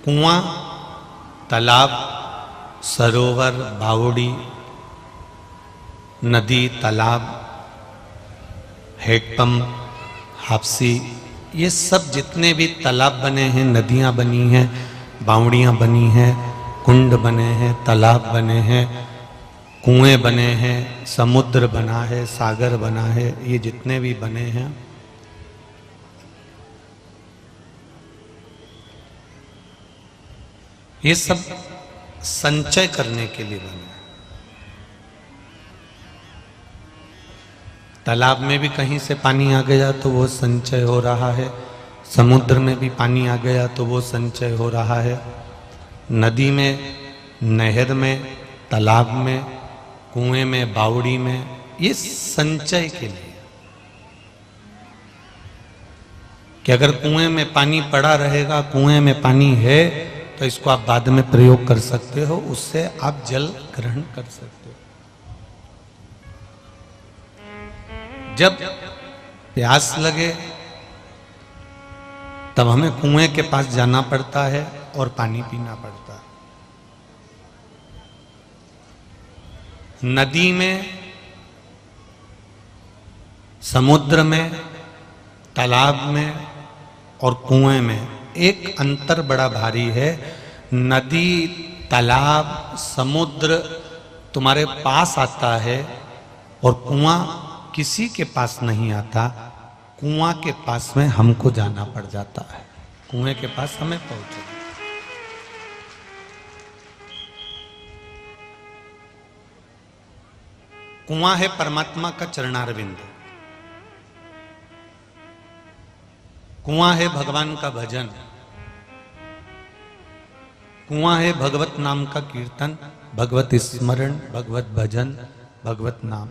कुआं, तालाब, सरोवर, बावड़ी, नदी, तालाब, हैंडपंप, हापसी, ये सब जितने भी तालाब बने हैं, नदियां बनी हैं, बावड़ियां बनी हैं, कुंड बने हैं, तालाब बने हैं, कुएं बने हैं, समुद्र बना है, सागर बना है, ये जितने भी बने हैं ये सब संचय करने के लिए बने। तालाब में भी कहीं से पानी आ गया तो वो संचय हो रहा है, समुद्र में भी पानी आ गया तो वो संचय हो रहा है, नदी में, नहर में, तालाब में, कुएं में, बावड़ी में, ये संचय के लिए कि अगर कुएं में पानी पड़ा रहेगा, कुएं में पानी है तो इसको आप बाद में प्रयोग कर सकते हो, उससे आप जल ग्रहण कर सकते हो। जब प्यास लगे तब हमें कुएं के पास जाना पड़ता है और पानी पीना पड़ता है। नदी में, समुद्र में, तालाब में और कुएं में एक अंतर बड़ा भारी है। नदी, तालाब, समुद्र तुम्हारे पास आता है और कुआं किसी के पास नहीं आता। कुआं के पास में हमको जाना पड़ जाता है, कुएं के पास हमें पहुंचना। कुआं है परमात्मा का चरणारविंद, कुआं है भगवान का भजन, कुआं है भगवत नाम का कीर्तन, भगवत स्मरण, भगवत भजन, भगवत नाम।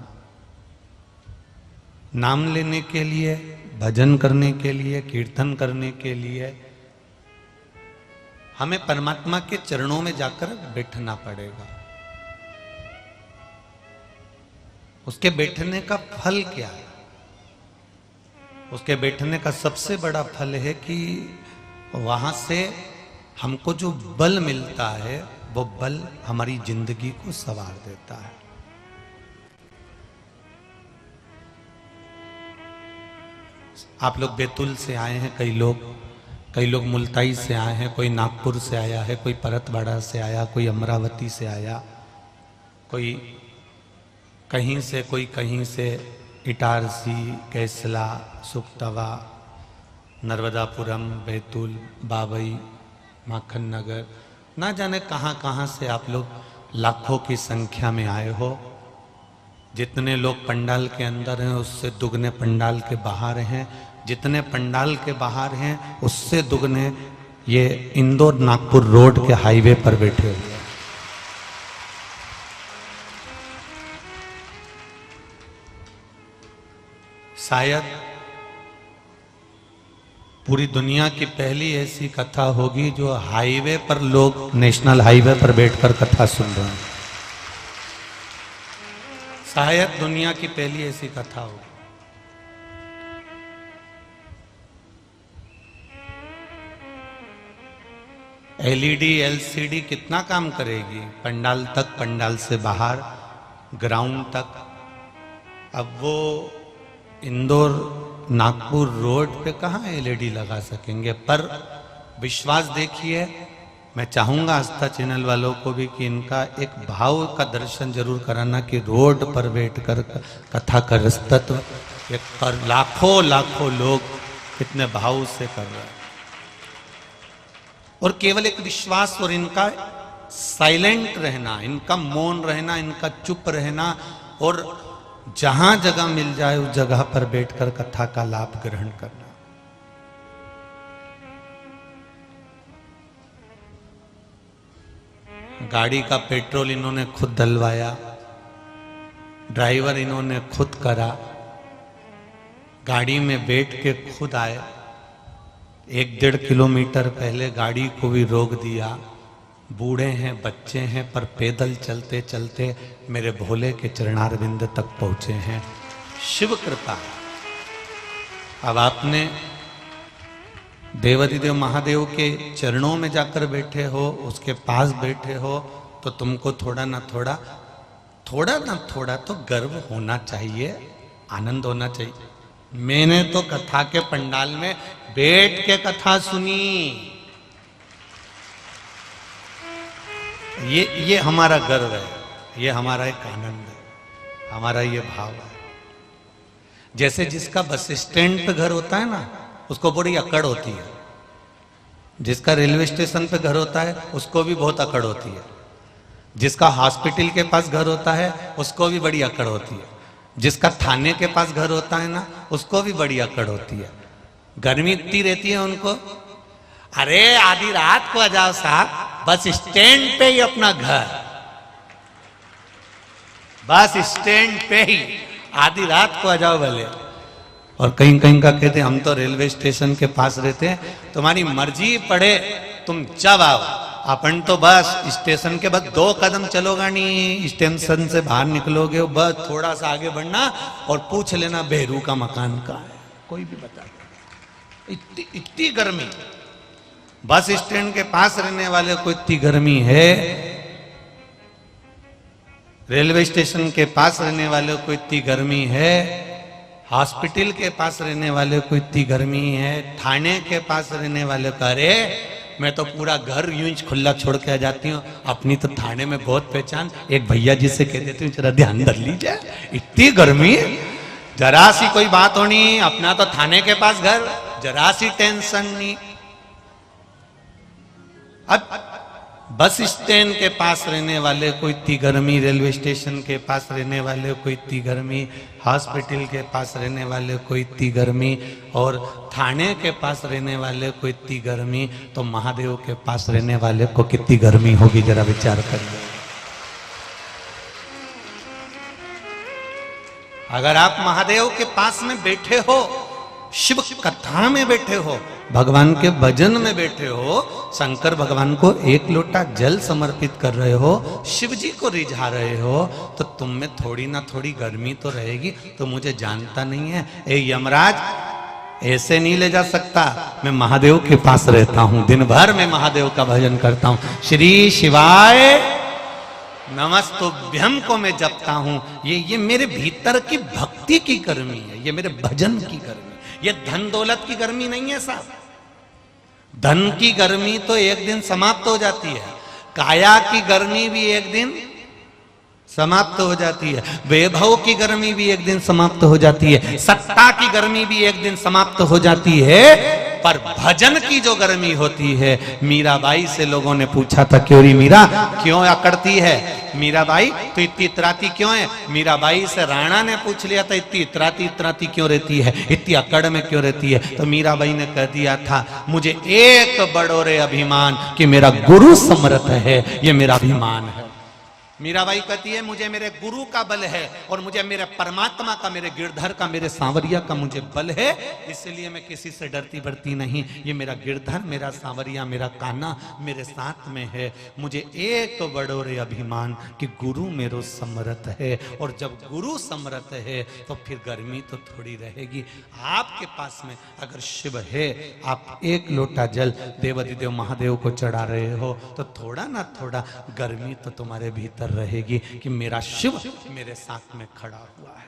नाम लेने के लिए, भजन करने के लिए, कीर्तन करने के लिए हमें परमात्मा के चरणों में जाकर बैठना पड़ेगा। उसके बैठने का फल क्या है? उसके बैठने का सबसे बड़ा फल है कि वहां से हमको जो बल मिलता है वो बल हमारी जिंदगी को संवार देता है। आप लोग बैतूल से आए हैं, कई लोग मुल्ताई से आए हैं, कोई नागपुर से आया है, कोई परतवाड़ा से आया, कोई अमरावती से आया, कोई कहीं से, कोई कहीं से, इटारसी, कैसला, सुक्तवा, नर्मदापुरम, बैतूल, बाबई, माखन नगर, ना जाने कहाँ कहाँ से आप लोग लाखों की संख्या में आए हो। जितने लोग पंडाल के अंदर हैं उससे दुगने पंडाल के बाहर हैं, जितने पंडाल के बाहर हैं उससे दुगने ये इंदौर नागपुर रोड के हाईवे पर बैठे हुए हैं। शायद पूरी दुनिया की पहली ऐसी कथा होगी जो हाईवे पर लोग नेशनल हाईवे पर बैठकर कथा सुन रहे हैं। शायद दुनिया की पहली ऐसी कथा होगी। एलईडी, एलसीडी कितना काम करेगी? पंडाल तक, पंडाल से बाहर, ग्राउंड तक। अब वो इंदौर नागपुर रोड पे कहाँ एलईडी लगा सकेंगे? पर विश्वास देखिए, मैं चाहूंगा आस्था चैनल वालों को भी कि इनका एक भाव का दर्शन जरूर कराना कि रोड पर बैठकर कथा का रस्तत्व एक लाखों लाखों लोग कितने भाव से कर रहे हैं। और केवल एक विश्वास और इनका साइलेंट रहना, इनका मौन रहना, इनका चुप रहना और जहां जगह मिल जाए उस जगह पर बैठकर कथा का लाभ ग्रहण करना। गाड़ी का पेट्रोल इन्होंने खुद डलवाया, ड्राइवर इन्होंने खुद करा, गाड़ी में बैठ के खुद आए, 1-1.5 किलोमीटर पहले गाड़ी को भी रोक दिया। बूढ़े हैं, बच्चे हैं, पर पैदल चलते चलते मेरे भोले के चरणारविंद तक पहुंचे हैं। शिव कृपा। अब आपने देवाधिदेव महादेव के चरणों में जाकर बैठे हो, उसके पास बैठे हो, तो तुमको थोड़ा ना थोड़ा तो गर्व होना चाहिए, आनंद होना चाहिए। मैंने तो कथा के पंडाल में बैठ के कथा सुनी। ये हमारा गर्व है, ये हमारा एक आनंद है, हमारा ये भाव है। जैसे जिसका बस स्टैंड पे घर होता है ना, उसको बड़ी अकड़ होती है। जिसका रेलवे स्टेशन पे घर होता है उसको भी बहुत अकड़ होती है। जिसका हॉस्पिटल के पास घर होता है उसको भी बड़ी अकड़ होती है। जिसका थाने के पास घर होता है ना, उसको भी बड़ी अकड़ होती है। गर्मी इतनी रहती है उनको, अरे आधी रात को आ जाओ साहब, बस स्टैंड पे ही अपना घर, बस स्टैंड पे ही आधी रात को आ जाओ भले। और कहीं कहीं का कहते हम तो रेलवे स्टेशन के पास रहते हैं, तुम्हारी मर्जी पड़े तुम जब आओ, अपन तो बस स्टेशन के बाद 2 कदम चलोगा नहीं, स्टेशन से बाहर निकलोगे बस थोड़ा सा आगे बढ़ना और पूछ लेना बेरू का मकान कहाँ है, कोई भी बता। इतनी गर्मी, बस स्टैंड के पास रहने वाले को इतनी गर्मी है, रेलवे स्टेशन के पास रहने वाले को इतनी गर्मी है, हॉस्पिटल के पास रहने वाले को इतनी गर्मी है, थाने के पास रहने वाले को, अरे मैं तो पूरा घर यूं ही खुला छोड़ के आ जाती हूँ, अपनी तो थाने में बहुत पहचान, एक भैया जी से कह देती हूँ जरा ध्यान धर लीजिए, इतनी गर्मी, जरा सी कोई बात होनी, अपना तो थाने के पास घर, जरा सी टेंशन नहीं। अब बस स्टैंड के पास रहने वाले को इतनी गर्मी, रेलवे स्टेशन के पास रहने वाले को इतनी गर्मी, हॉस्पिटल के पास रहने वाले को इतनी गर्मी, और थाने के पास रहने वाले को इतनी गर्मी, तो महादेव के पास रहने वाले को कितनी गर्मी होगी, जरा विचार करिए। अगर आप महादेव के पास में बैठे हो, शिव कथा में बैठे हो, भगवान के भजन में बैठे हो, शंकर भगवान को 1 लोटा जल समर्पित कर रहे हो, शिव जी को रिझा रहे हो, तो तुम में थोड़ी ना थोड़ी गर्मी तो रहेगी। तो मुझे जानता नहीं है, ए यमराज ऐसे नहीं ले जा सकता, मैं महादेव के पास रहता हूं, दिन भर मैं महादेव का भजन करता हूं, श्री शिवाय नमस्तुभ्यम को मैं जपता हूं। ये मेरे भीतर की भक्ति की गर्मी है, ये मेरे भजन की गर्मी, ये धन दौलत की गर्मी नहीं है साहब। धन की गर्मी तो एक दिन समाप्त हो जाती है, काया की गर्मी भी एक दिन समाप्त हो जाती है, वैभव की गर्मी भी एक दिन समाप्त हो जाती है, सत्ता की गर्मी भी एक दिन समाप्त हो जाती है, पर भजन की जो गर्मी होती है, मीराबाई से लोगों ने पूछा था, क्यों री मीरा क्यों अकड़ती है, मीराबाई तो इतनी इतराती क्यों है। मीराबाई से राणा ने पूछ लिया था, इतनी इतराती क्यों रहती है, इतनी अकड़ में क्यों रहती है, तो मीराबाई ने कह दिया था, मुझे एक बड़ो रे अभिमान कि मेरा गुरु समर्थ है, ये मेरा अभिमान है। मीराबाई कहती है, मुझे मेरे गुरु का बल है, और मुझे मेरे परमात्मा का, मेरे गिरधर का, मेरे सांवरिया का मुझे बल है, इसलिए मैं किसी से डरती बढ़ती नहीं। ये मेरा गिरधर, मेरा सांवरिया, मेरा कान्हा मेरे साथ में है। मुझे एक बड़ो रे अभिमान कि गुरु मेरो समर्थ है, और जब गुरु समर्थ है तो फिर गर्मी तो थोड़ी रहेगी। आपके पास में अगर शिव है, आप 1 लोटा जल देवाधिदेव महादेव को चढ़ा रहे हो, तो थोड़ा ना थोड़ा गर्मी तो तुम्हारे भीतर रहेगी कि मेरा शिव मेरे साथ में खड़ा हुआ है,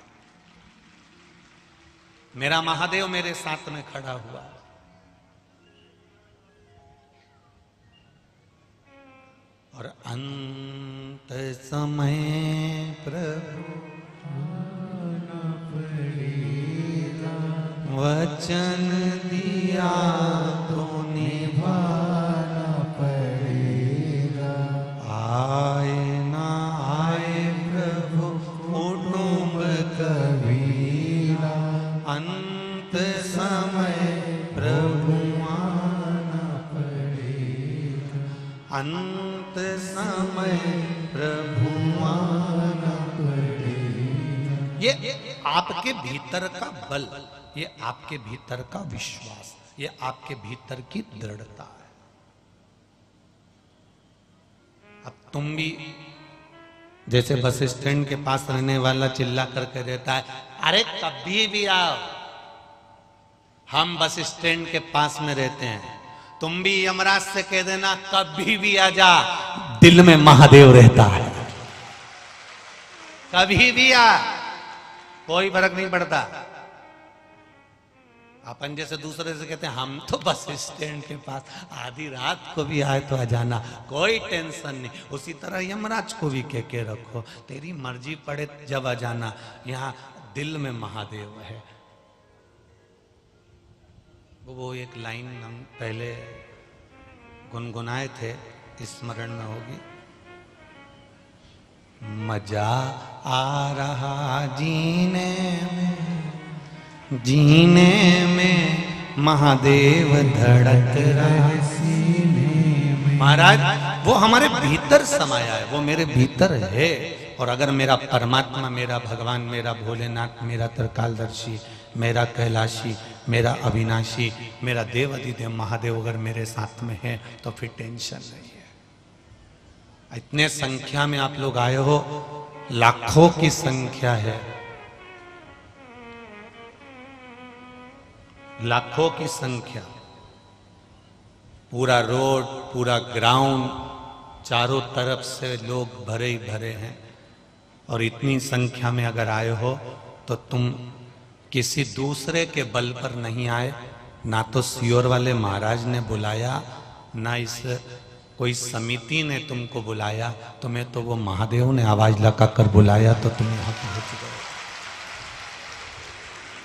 मेरा महादेव मेरे साथ में खड़ा हुआ है। और अंत समय प्रभु वचन दिया तो निभाना पड़ेगा, आए ना आए प्रभु कुटुंब कबीरा, अंत समय प्रभु आना पड़ेगा, अंत समय प्रभु आना पड़ेगा। ये आपके भीतर का बल, ये आपके भीतर का विश्वास, ये आपके भीतर की दृढ़ता है। अब तुम भी जैसे बस स्टैंड के पास रहने वाला चिल्ला करके रहता है, अरे कभी भी आओ, हम बस स्टैंड के पास में रहते हैं। तुम भी यमराज से कह देना कभी भी आ जा, दिल में महादेव रहता है। कभी भी आ, कोई फर्क नहीं पड़ता। अपन जैसे दूसरे से कहते हैं हम तो बस स्टैंड के पास, आधी रात को भी आए तो आ जाना, कोई टेंशन नहीं। उसी तरह यमराज को भी कह के रखो, तेरी मर्जी पड़े जब आ जाना, यहाँ दिल में महादेव है। वो एक लाइन हम पहले गुनगुनाए थे, स्मरण में होगी। मजा आ रहा जीने में महादेव धड़क रहा सीने में। महाराज वो हमारे भीतर समाया है, वो मेरे भीतर है। और अगर मेरा परमात्मा, मेरा भगवान, मेरा भोलेनाथ, मेरा त्रिकालदर्शी, मेरा कैलाशी, मेरा अविनाशी, मेरा देव अधिदेव महादेव अगर मेरे साथ में है तो फिर टेंशन नहीं है। इतने संख्या में आप लोग आए हो, लाखों की संख्या है, लाखों की संख्या। पूरा रोड, पूरा ग्राउंड, चारों तरफ से लोग भरे ही भरे हैं। और इतनी संख्या में अगर आए हो तो तुम किसी दूसरे के बल पर नहीं आए, ना तो सियोर वाले महाराज ने बुलाया, ना इस कोई समिति ने तुमको बुलाया, तुम्हें तो वो महादेव ने आवाज लगा कर बुलाया, तो तुम यहां पहुंच गए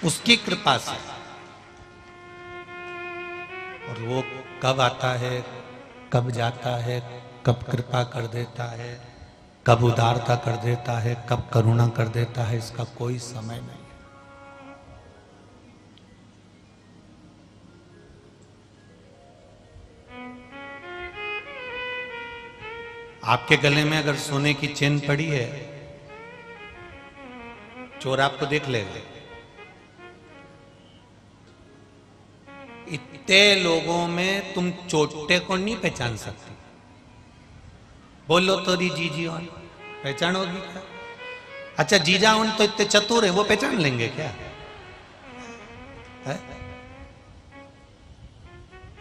उसकी कृपा से। और वो कब आता है, कब जाता है, कब कृपा कर देता है, कब उदारता कर देता है, कब करुणा कर देता है, इसका कोई समय नहीं है। आपके गले में अगर सोने की चेन पड़ी है, चोर आपको देख लेगा। इतने लोगों में तुम चोटे को नहीं पहचान सकती। बोलो तो जीजी ऑन पहचानोगी क्या? अच्छा जीजा उन तो इतने चतुर है, वो पहचान लेंगे क्या है?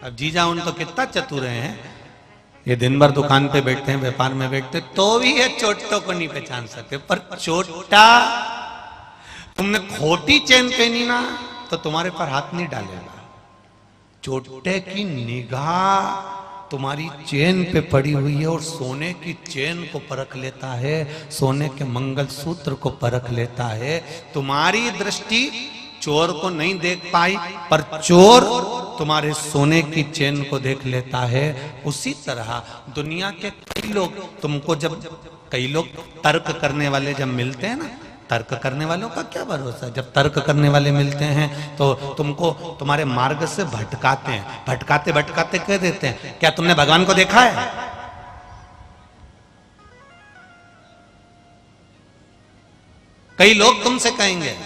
अब जीजा उन तो कितना चतुर हैं, ये दिन भर दुकान पे बैठते हैं, व्यापार में बैठते, तो भी ये चोटों को नहीं पहचान सकते। पर चोटा, तुमने खोटी चेन पहनी ना तो तुम्हारे पर हाथ नहीं डालेगा। चोटे की निगाह तुम्हारी चेन पे पड़ी हुई है और सोने की चेन को परख लेता है, सोने के मंगलसूत्र को परख लेता है। तुम्हारी दृष्टि चोर को नहीं देख पाई, पर चोर तुम्हारे सोने की चेन को देख लेता है। उसी तरह दुनिया के कई लोग तुमको, जब कई लोग तर्क करने वाले जब मिलते हैं ना, तर्क करने वालों का क्या भरोसा, जब तर्क करने वाले मिलते हैं तो तुमको तुम्हारे मार्ग से भटकाते हैं, भटकाते भटकाते कह देते हैं क्या तुमने भगवान को देखा है? कई लोग तुमसे कहेंगे,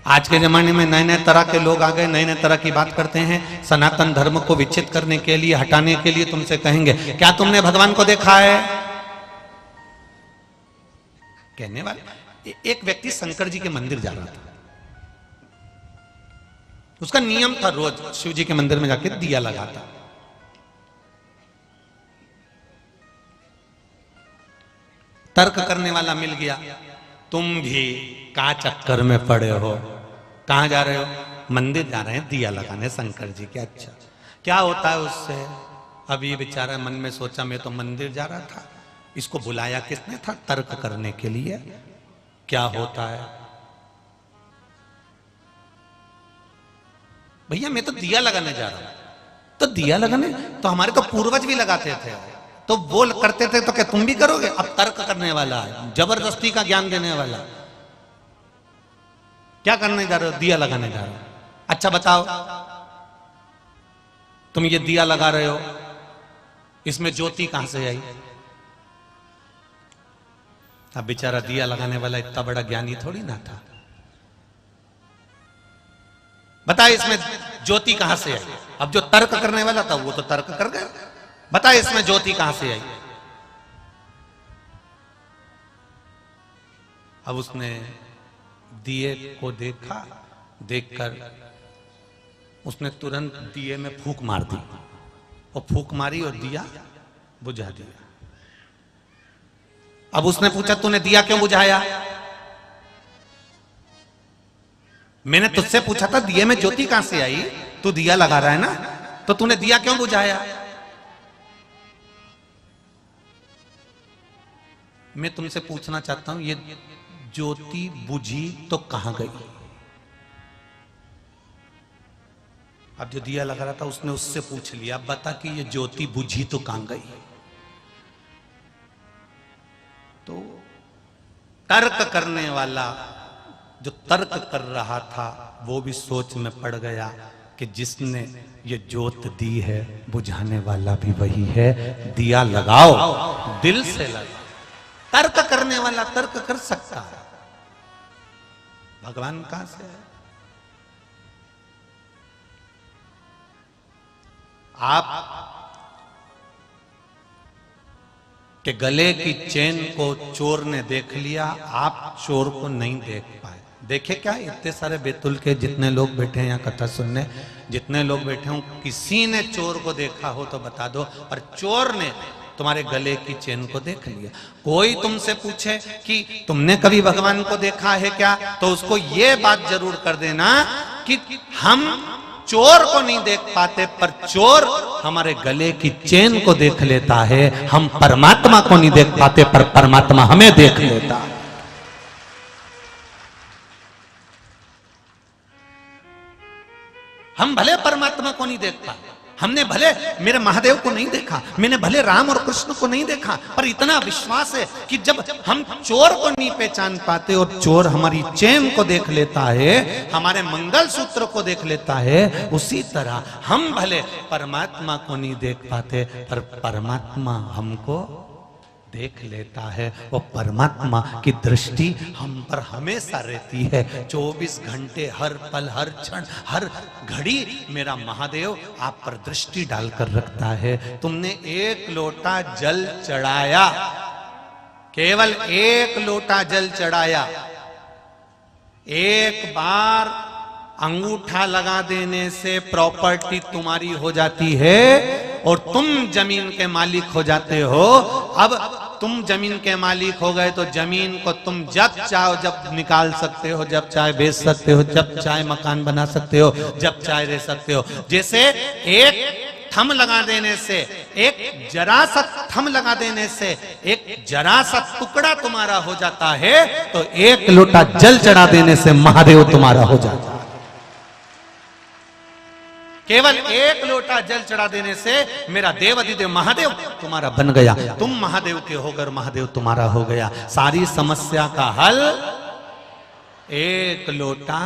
आज के जमाने में नए नए तरह के लोग आ गए, नए नए तरह की बात करते हैं, सनातन धर्म को विच्छेद करने के लिए, हटाने के लिए तुमसे कहेंगे क्या तुमने भगवान को देखा है? कहने वाले, एक व्यक्ति शंकर जी के मंदिर जा रहा था, उसका नियम था रोज शिव जी के मंदिर में जाके दिया लगाता। तर्क करने वाला मिल गया, तुम भी कहां चक्कर में पड़े हो, कहां जा रहे हो? मंदिर जा रहे हैं दिया लगाने शंकर जी के। अच्छा क्या होता है उससे? अब ये बेचारा मन में सोचा मैं तो मंदिर जा रहा था, इसको बुलाया किसने था? तर्क करने के लिए। क्या होता है? भैया मैं तो दिया लगाने जा रहा हूं। तो दिया लगाने तो हमारे तो पूर्वज भी लगाते थे, तो वो करते थे तो क्या तुम भी करोगे? अब तर्क करने वाला, जबरदस्ती का ज्ञान देने वाला, क्या करने जा रहे हो? दिया लगाने जा रहे हो। अच्छा बताओ, तुम ये दिया लगा रहे हो, इसमें ज्योति कहां से आई? अब बेचारा दिया लगाने वाला इतना बड़ा ज्ञानी थोड़ी ना था। बता इसमें ज्योति कहां से आई? अब जो तर्क करने वाला था वो तो तर्क कर गया, बता इसमें ज्योति कहां से आई? अब उसने दिए को देखा, देखकर उसने तुरंत दिए में फूंक मार दी, और फूंक मारी और दिया बुझा दिया। अब उसने पूछा तूने दिया क्यों बुझाया? मैंने तुझसे पूछा था दिए में ज्योति कहां से आई, तू दिया लगा रहा है ना, तो तूने दिया क्यों बुझाया? मैं तुमसे पूछना चाहता हूं ये ज्योति बुझी तो कहां गई? अब जो दिया लगा रहा था उसने उससे पूछ लिया, अब बता कि ये ज्योति बुझी तो कहां गई? तो तर्क करने वाला जो तर्क कर रहा था वो भी सोच में पड़ गया कि जिसने ये ज्योत दी है बुझाने वाला भी वही है। दिया लगाओ, दिल से लगाओ। तर्क करने वाला तर्क कर सकता है, भगवान कहां से है? आप के गले की चेन को चोर ने देख लिया, आप चोर को नहीं देख पाए। देखे क्या इतने सारे बैतुल के जितने लोग बैठे हैं यहाँ कथा सुनने, जितने लोग बैठे हों, किसी ने चोर को देखा हो तो बता दो। और चोर ने तुम्हारे गले की चेन को देख लिया। कोई तुमसे पूछे कि तुमने कभी भगवान को देखा है क्या, तो उसको ये बात जरूर कर देना कि हम चोर को नहीं देख पाते, पर चोर हमारे गले की चेन को देख लेता है। हम परमात्मा को नहीं देख पाते, पर परमात्मा हमें देख लेता है। हम भले परमात्मा को नहीं देख पाते, हमने भले मेरे महादेव को नहीं देखा, मैंने भले राम और कृष्ण को नहीं देखा, पर इतना विश्वास है कि जब हम चोर को नहीं पहचान पाते और चोर हमारी चेन को देख लेता है, हमारे मंगलसूत्र को देख लेता है, उसी तरह हम भले परमात्मा को नहीं देख पाते, पर परमात्मा हमको देख लेता है। वो परमात्मा की दृष्टि हम पर हमेशा रहती है, 24 घंटे, हर पल, हर क्षण, हर घड़ी मेरा महादेव आप पर दृष्टि डालकर रखता है। तुमने एक लोटा जल चढ़ाया, केवल एक लोटा जल चढ़ाया, एक बार अंगूठा लगा देने से प्रॉपर्टी तुम्हारी हो जाती है और तुम जमीन के मालिक हो जाते हो। अब तुम जमीन के मालिक हो गए तो जमीन को तुम जब चाहो जब निकाल सकते हो, जब चाहे बेच सकते हो, जब चाहे मकान बना सकते हो, जब चाहे रह सकते हो। जैसे एक थम लगा देने से, एक जरा सा थम लगा देने से एक जरा सा टुकड़ा तुम्हारा हो जाता है, तो एक लोटा जल चढ़ा देने से महादेव तुम्हारा हो जाता है। केवल एक लोटा जल चढ़ा देने से मेरा देव अधिदेव महादेव तुम्हारा बन गया। तुम महादेव के होकर महादेव तुम्हारा हो गया। सारी समस्या का हल एक लोटा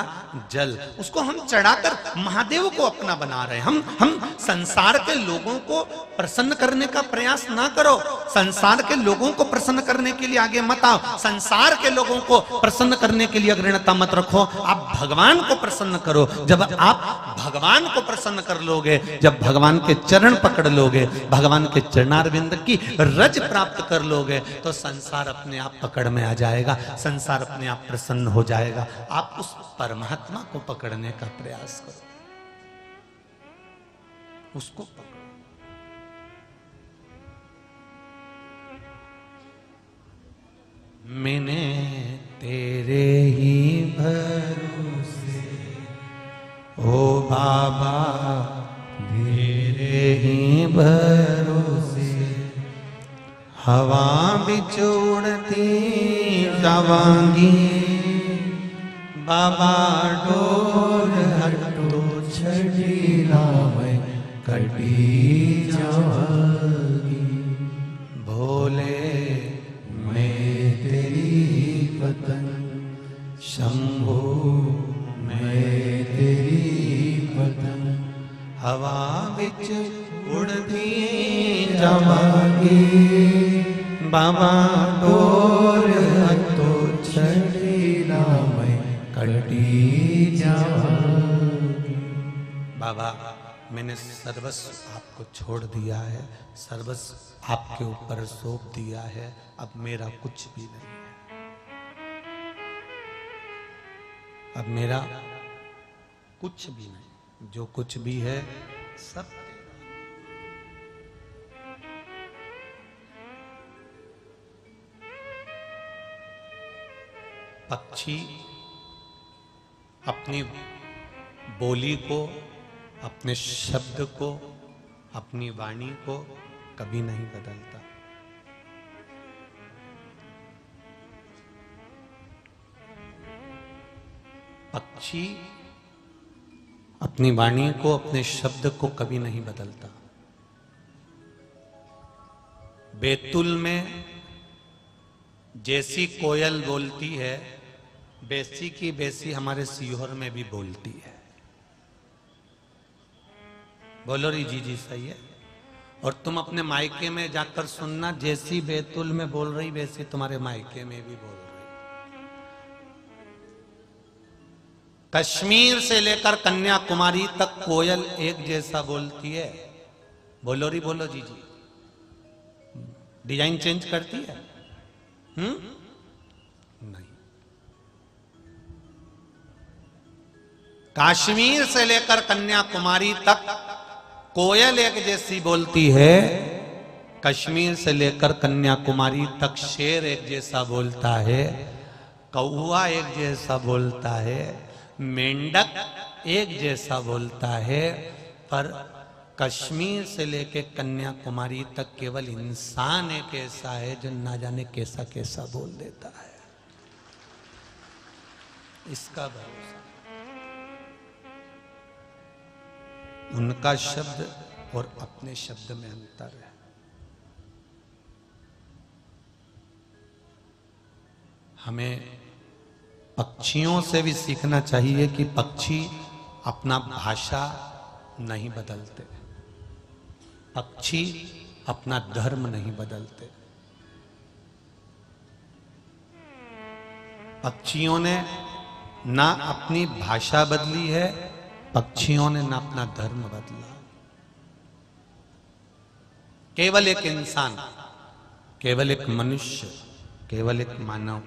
जल, उसको हम चढ़ाकर महादेव को अपना बना रहे हैं। हम संसार के लोगों को प्रसन्न करने का प्रयास ना करो। संसार के लोगों को प्रसन्न करने के लिए आगे मत आओ। संसार के लोगों को प्रसन्न करने के लिए अग्रणता मत रखो। आप भगवान को प्रसन्न करो। जब आप भगवान को प्रसन्न कर लोगे, जब भगवान के चरण पकड़ लोगे, भगवान के चरणारविंद की रज प्राप्त कर लोगे, तो संसार अपने आप पकड़ में आ जाएगा, संसार अपने आप प्रसन्न हो जाएगा। आप उस परमात्मा को पकड़ने का प्रयास करो, उसको पकड़ो। मैंने तेरे ही भरोसे ओ बाबा, तेरे ही भरोसे हवा बिच उड़ती जावांगी, बाबा डोर हटो छड़ी राम कटी जावांगी। भोले मैं तेरी पतंग, शंभो मैं तेरी पतंग, हवा बिच उड़ती जावांगी, बाबा डोर हटो छड़ी राम कटी जावांगी। बाबा मैंने सर्वस्व आपको छोड़ दिया है, सर्वस्व आपके ऊपर सौंप दिया है, अब मेरा कुछ भी नहीं है, अब मेरा कुछ भी नहीं। जो कुछ भी है सब तेरा। पक्षी अपनी बोली को, अपने शब्द को, अपनी वाणी को कभी नहीं बदलता। पक्षी अपनी वाणी को, अपने शब्द को कभी नहीं बदलता। बैतूल में जैसी कोयल बोलती है, वैसी की वैसी हमारे सीहोर में भी बोलती है। बोलो री जी जी सही है। और तुम अपने मायके में जाकर सुनना, जैसी बैतूल में बोल रही वैसी तुम्हारे मायके में भी बोल रही। कश्मीर से लेकर कन्याकुमारी तक कोयल एक जैसा बोलती है। बोलो री बोलो जी जी। डिजाइन चेंज करती है? नहीं। कश्मीर से लेकर कन्याकुमारी तक कोयल एक जैसी बोलती है। कश्मीर से लेकर कन्याकुमारी तक शेर एक जैसा बोलता है, कौवा एक जैसा बोलता है, मेंढक एक जैसा बोलता है। पर कश्मीर से लेकर कन्याकुमारी तक केवल इंसान एक ऐसा है जो ना जाने कैसा कैसा बोल देता है। इसका भरोसा। उनका शब्द और अपने शब्द में अंतर है। हमें पक्षियों से भी सीखना चाहिए कि पक्षी अपना भाषा नहीं बदलते, पक्षी अपना धर्म नहीं बदलते। पक्षियों ने ना अपनी भाषा बदली है, पक्षियों ने ना अपना धर्म बदला। केवल एक इंसान, केवल एक मनुष्य, केवल एक मानव,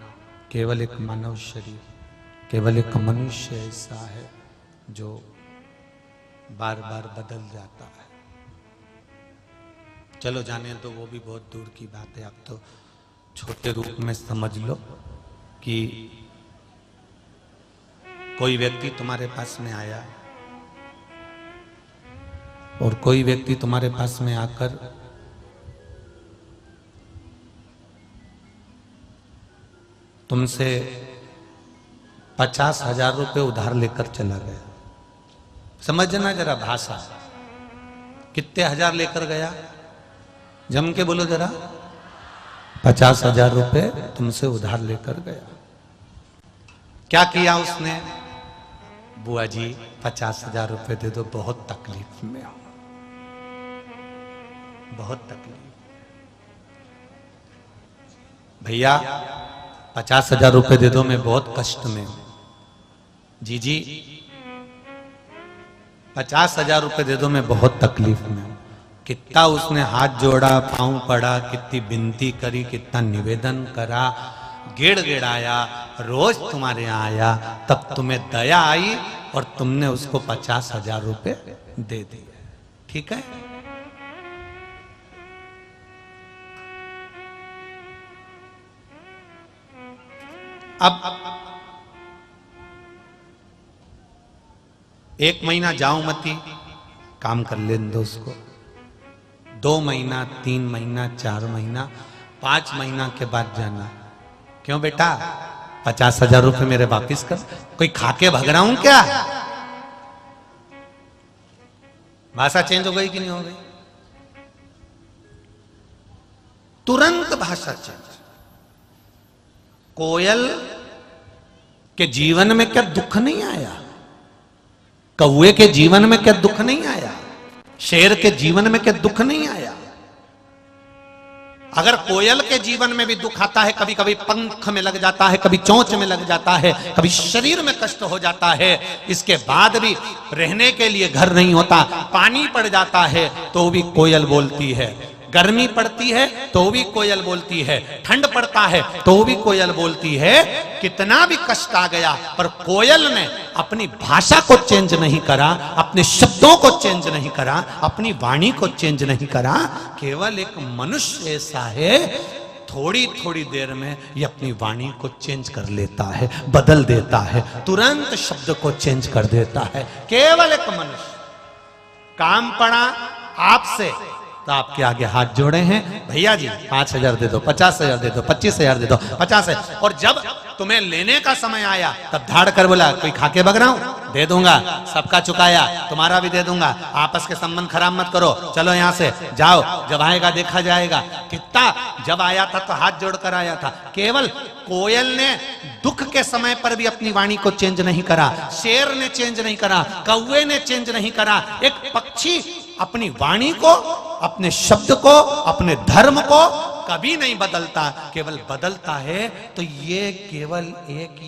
केवल एक मानव शरीर, केवल एक मनुष्य ऐसा है जो बार बार बदल जाता है। चलो जाने तो वो भी बहुत दूर की बात है। आप तो छोटे रूप में समझ लो कि कोई व्यक्ति तुम्हारे पास में आया और कोई व्यक्ति तुम्हारे पास में आकर तुमसे 50,000 रुपए उधार लेकर चला गया। समझना जरा भाषा, कितने हजार लेकर गया? जम के बोलो जरा। 50,000 रुपए तुमसे उधार लेकर गया। क्या किया उसने? बुआ जी 50,000 रुपए दे दो, बहुत तकलीफ में हूं, बहुत तकलीफ। भैया 50,000 रुपए दे दो, मैं बहुत कष्ट में हूं। जी जी 50,000 रुपए दे दो, मैं बहुत तकलीफ में हूं। कितना उसने हाथ जोड़ा, पांव पड़ा, कितनी विनती करी, कितना निवेदन करा, गिड़गिड़ाया, रोज तुम्हारे यहाँ आया, तब तुम्हें दया आई और तुमने उसको 50,000 रुपए दे दिए। ठीक है? अब 1 महीना जाओ मती, काम कर लेने दो उसको। 2 महीना, 3 महीना, 4 महीना, 5 महीना के बाद जाना। क्यों बेटा 50,000 रुपए मेरे वापिस कर? कोई खाके भग रहा हूं क्या? भाषा चेंज हो गई कि नहीं हो गई? तुरंत भाषा चेंज। कोयल के जीवन में क्या दुख नहीं आया? कौवे के जीवन में क्या दुख नहीं आया? शेर के जीवन में क्या दुख नहीं आया? अगर कोयल के जीवन में भी दुख आता है, कभी कभी पंख में लग जाता है, कभी चोंच में लग जाता है, कभी शरीर में कष्ट हो जाता है, इसके बाद भी रहने के लिए घर नहीं होता, पानी पड़ जाता है, तो भी कोयल बोलती है। गर्मी पड़ती है तो भी कोयल बोलती है, ठंड पड़ता है तो भी कोयल बोलती है। कितना भी कष्ट आ गया पर कोयल ने अपनी भाषा को चेंज नहीं करा, अपने शब्दों को चेंज नहीं करा, अपनी वाणी को चेंज नहीं करा। केवल एक मनुष्य ऐसा है थोड़ी थोड़ी देर में ये अपनी वाणी को चेंज कर लेता है, बदल देता है, तुरंत शब्द को चेंज कर देता है। केवल एक मनुष्य। काम पड़ा आपसे तो आपके आगे हाथ जोड़े हैं, भैया जी 5,000 दे दो, 50,000 दे दो, 25,000 दे दो, 50 है। और जब तुम्हें लेने का समय आया तब धाड़ कर बोला कोई खाके बग रहा हूं, दे दूंगा, सबका चुकाया, तुम्हारा भी दे दूंगा, आपस के संबंध खराब मत करो, चलो यहां से जाओ, जब आएगा देखा जाएगा। कितना जब आया था तो हाथ जोड़कर आया था। केवल कोयल ने दुख के समय पर भी अपनी वाणी को चेंज नहीं करा, शेर ने चेंज नहीं करा, कौवे ने चेंज नहीं करा। एक पक्षी अपनी वाणी को, अपने शब्द को, अपने धर्म को कभी नहीं बदलता, केवल बदलता है तो ये केवल एक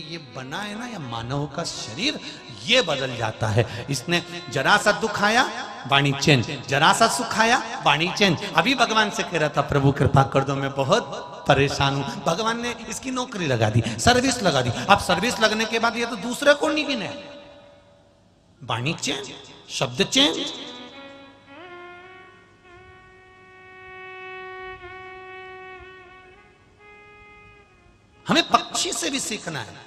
ये बना है ना, या मानव का शरीर, ये बदल जाता है। इसने जरा सा दुख आया वाणी चेंज, जरा सा सुख आया वाणी चेंज। अभी भगवान से कह रहा था प्रभु कृपा कर दो, मैं बहुत परेशान हूं। भगवान ने इसकी नौकरी लगा दी, सर्विस लगा दी। अब सर्विस लगने के बाद ये तो दूसरे को नहीं गिने, वाणी चेंज, शब्द चेंज। हमें पक्षी से भी सीखना है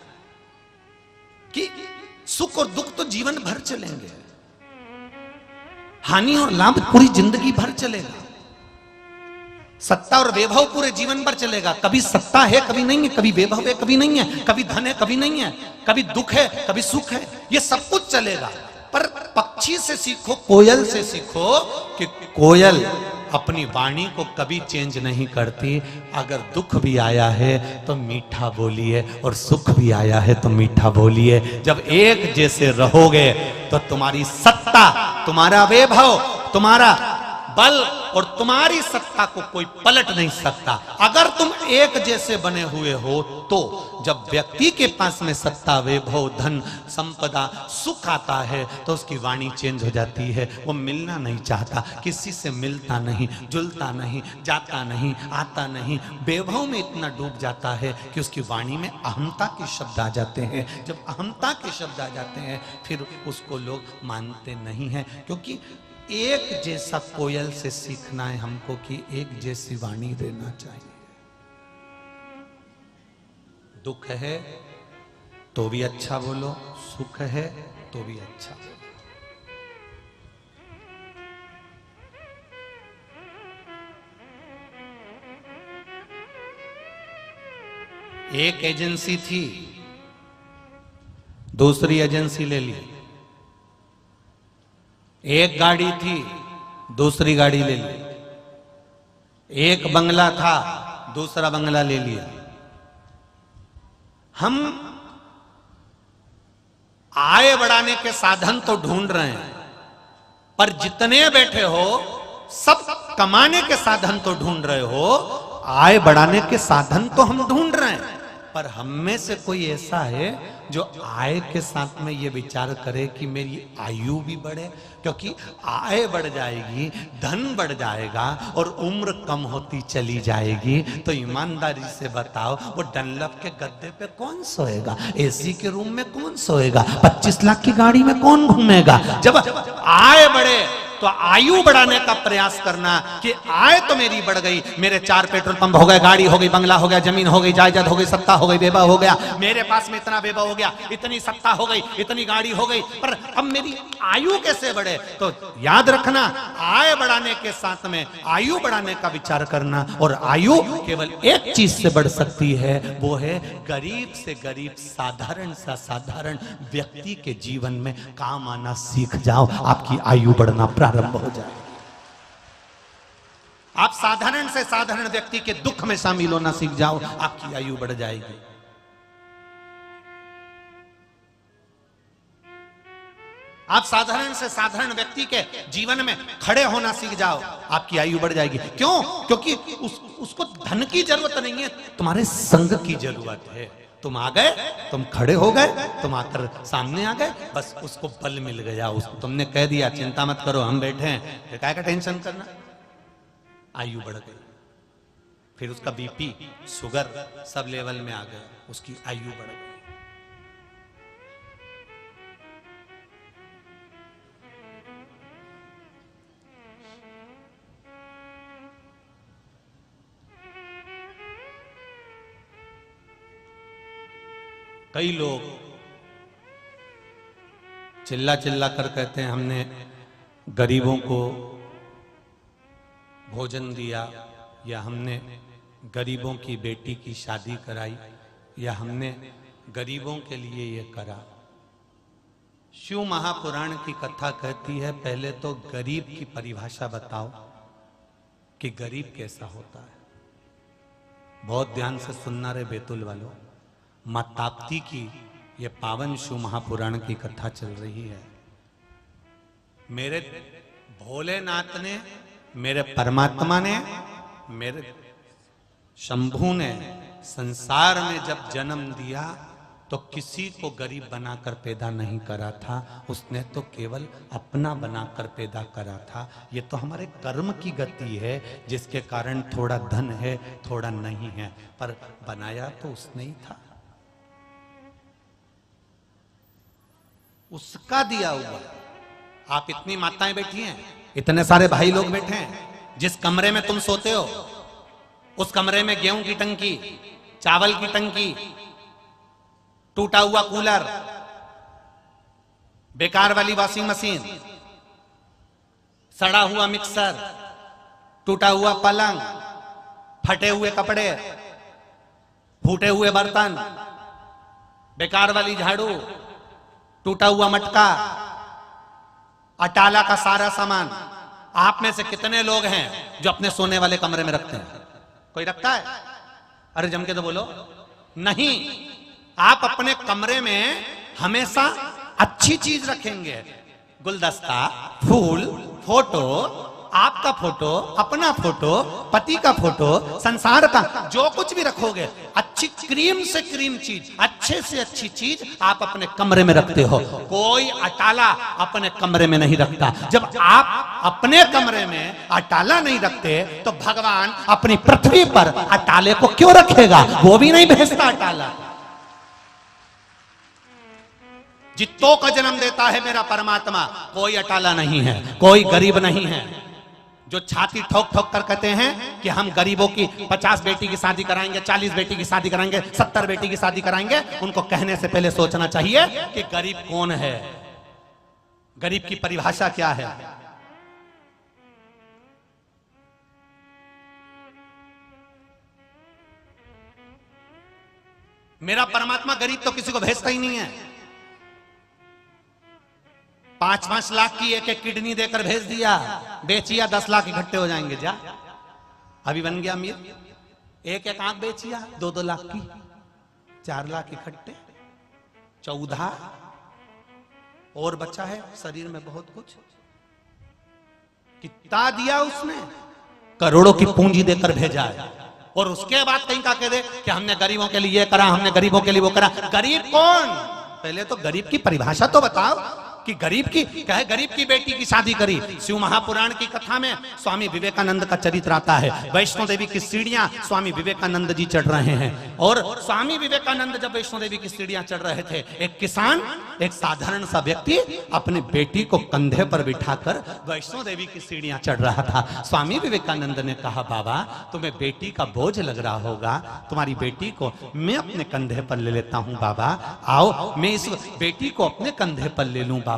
कि सुख और दुख तो जीवन भर चलेंगे, हानि और लाभ पूरी जिंदगी भर चलेगा, सत्ता और वैभव पूरे जीवन भर चलेगा। कभी सत्ता है कभी नहीं है, कभी वैभव है कभी नहीं है, कभी धन है कभी नहीं है, कभी दुख है कभी सुख है, ये सब कुछ चलेगा। पर पक्षी से सीखो, कोयल से सीखो कि कोयल अपनी वाणी को कभी चेंज नहीं करती। अगर दुख भी आया है तो मीठा बोलिए, और सुख भी आया है तो मीठा बोलिए। जब एक जैसे रहोगे तो तुम्हारी सत्ता, तुम्हारा वैभव, तुम्हारा बल और तुम्हारी सत्ता को कोई पलट नहीं सकता। अगर तुम एक जैसे बने हुए हो तो जब व्यक्ति के पास में सत्ता, वैभव, धन, संपदा, सुख आता है तो उसकी वाणी चेंज हो जाती है। वो मिलना नहीं चाहता, किसी से मिलता नहीं, जुलता नहीं, जाता नहीं, आता नहीं, वैभव में इतना डूब जाता है कि उसकी वाणी में अहंता के शब्द आ जाते हैं। जब अहंता के शब्द आ जाते हैं फिर उसको लोग मानते नहीं हैं। क्योंकि एक जैसा कोयल से सीखना है हमको कि एक जैसी वाणी देना चाहिए। दुख है तो भी अच्छा बोलो, सुख है तो भी अच्छा बोलो। एक एजेंसी थी, दूसरी एजेंसी ले ली। एक गाड़ी थी, दूसरी गाड़ी ले ली। एक बंगला था, दूसरा बंगला ले लिया। हम आय बढ़ाने के साधन तो ढूंढ रहे हैं, पर जितने बैठे हो सब कमाने के साधन तो ढूंढ रहे हो, आय बढ़ाने के साधन तो हम ढूंढ रहे हैं। पर हम में से कोई ऐसा है जो आय के साथ में ये विचार करे कि मेरी आयु भी बढ़े? क्योंकि आय बढ़ जाएगी, धन बढ़ जाएगा और उम्र कम होती चली जाएगी। तो ईमानदारी से बताओ, वो डनलप के गद्दे पे कौन सोएगा? एसी के रूम में कौन सोएगा? 25 लाख की गाड़ी में कौन घूमेगा? जब आय बढ़े तो आयु बढ़ाने का प्रयास करना कि आय तो मेरी बढ़ गई, मेरे 4 पेट्रोल पंप हो गए, गाड़ी हो गई, बंगला हो गया, जमीन हो गई, जायदाद हो गई, सत्ता हो गई, वैभव हो गया, मेरे पास में इतना वैभव हो गया, इतनी सत्ता हो गई, इतनी गाड़ी हो गई, पर अब मेरी आयु कैसे बढ़े? तो याद रखना, आय बढ़ाने के साथ में आयु बढ़ाने का विचार करना। और आयु केवल एक चीज से बढ़ सकती है, वो है गरीब से गरीब, साधारण सा साधारण व्यक्ति के जीवन में काम आना सीख जाओ, आपकी आयु बढ़ना प्रारंभ हो जाए। आप साधारण से साधारण व्यक्ति के दुख में शामिल होना सीख जाओ, आपकी आयु बढ़ जाएगी। आप साधारण से साधारण व्यक्ति के जीवन में खड़े होना सीख जाओ, आपकी आयु बढ़ जाएगी। क्यों? क्योंकि उसको धन की जरूरत नहीं है, तुम्हारे संग की जरूरत है। तुम आ गए, तुम खड़े हो गए, तुम आकर सामने आ गए, बस उसको बल मिल गया। उसको तुमने कह दिया चिंता मत करो, हम बैठे हैं, क्या का टेंशन करना? आयु बढ़ गई। फिर उसका बीपी, शुगर सब लेवल में आ गया, उसकी आयु बढ़ गई। कई लोग चिल्ला चिल्ला कर कहते हैं हमने गरीबों को भोजन दिया, या हमने गरीबों की बेटी की शादी कराई, या हमने गरीबों के लिए ये करा। शिव महापुराण की कथा कहती है पहले तो गरीब की परिभाषा बताओ कि गरीब कैसा होता है। बहुत ध्यान से सुनना रे बेतुल वालों, मां ताप्ती की ये पावन शिव महापुराण की कथा चल रही है। मेरे भोलेनाथ ने, मेरे परमात्मा ने, मेरे शंभू ने संसार में जब जन्म दिया तो किसी को गरीब बनाकर पैदा नहीं करा था, उसने तो केवल अपना बनाकर पैदा करा था। ये तो हमारे कर्म की गति है जिसके कारण थोड़ा धन है थोड़ा नहीं है, पर बनाया तो उसने ही था, उसका दिया हुआ। आप इतनी माताएं बैठी हैं, इतने सारे भाई लोग बैठे हैं, जिस कमरे में तुम सोते हो उस कमरे में गेहूं की टंकी, चावल की टंकी, टूटा हुआ कूलर, बेकार वाली वॉशिंग मशीन, सड़ा हुआ मिक्सर, टूटा हुआ पलंग, फटे हुए कपड़े, फूटे हुए बर्तन, बेकार वाली झाड़ू, टूटा हुआ मटका, अटाला का सारा सामान। आप में से कितने लोग हैं जो अपने सोने वाले कमरे में रखते हैं? कोई रखता है? अरे जम के तो बोलो। नहीं, आप अपने कमरे में हमेशा अच्छी चीज रखेंगे। गुलदस्ता, फूल, फोटो, आपका फोटो, अपना फोटो, पति का फोटो, संसार का जो कुछ भी रखोगे, अच्छी क्रीम से क्रीम चीज, अच्छे से अच्छी चीज आप अपने कमरे में रखते हो। कोई अटाला अपने कमरे में नहीं रखता। जब आप अपने कमरे में अटाला नहीं रखते तो भगवान अपनी पृथ्वी पर अटाले को क्यों रखेगा? वो भी नहीं भेजता अटाला। जित्तों का जन्म देता है मेरा परमात्मा, कोई अटाला नहीं है, कोई गरीब नहीं है। जो छाती ठोक ठोक कर कहते हैं कि हम गरीबों की 50 बेटी की शादी कराएंगे, 40 बेटी की शादी कराएंगे, 70 बेटी की शादी कराएंगे, उनको कहने से पहले सोचना चाहिए कि गरीब कौन है, गरीब की परिभाषा क्या है। मेरा परमात्मा गरीब तो किसी को भेजता ही नहीं है। 5-5 लाख की एक एक किडनी देकर भेज दिया, बेचिया 10 लाख इकट्ठे हो जाएंगे। जा अभी बन गया अमीर, एक एक आंख बेचिया 2-2 लाख की, 4 लाख इकट्ठे, 14 और बचा है शरीर में बहुत कुछ। कितना दिया उसने? करोड़ों की पूंजी देकर भेजा है। और उसके बाद कहीं का कह दे कि हमने गरीबों के लिए करा, हमने गरीबों के लिए वो करा। गरीब कौन? पहले तो गरीब की परिभाषा तो बताओ कि गरीब की क्या है। गरीब की बेटी की शादी करी। शिव महापुराण की कथा में स्वामी विवेकानंद का चरित्र आता है। वैष्णो देवी की सीढ़ियां स्वामी विवेकानंद जी चढ़ रहे हैं, और स्वामी विवेकानंद जब वैष्णो देवी की सीढ़ियां चढ़ रहे थे, एक किसान, एक साधारण सा व्यक्ति अपने बेटी को कंधे पर बिठाकर वैष्णो देवी की सीढ़ियां चढ़ रहा था। स्वामी विवेकानंद ने कहा, बाबा तुम्हें बेटी का बोझ लग रहा होगा, तुम्हारी बेटी को मैं अपने कंधे पर ले लेता हूं बाबा, आओ मैं इस बेटी को अपने कंधे पर ले लूं बाबा।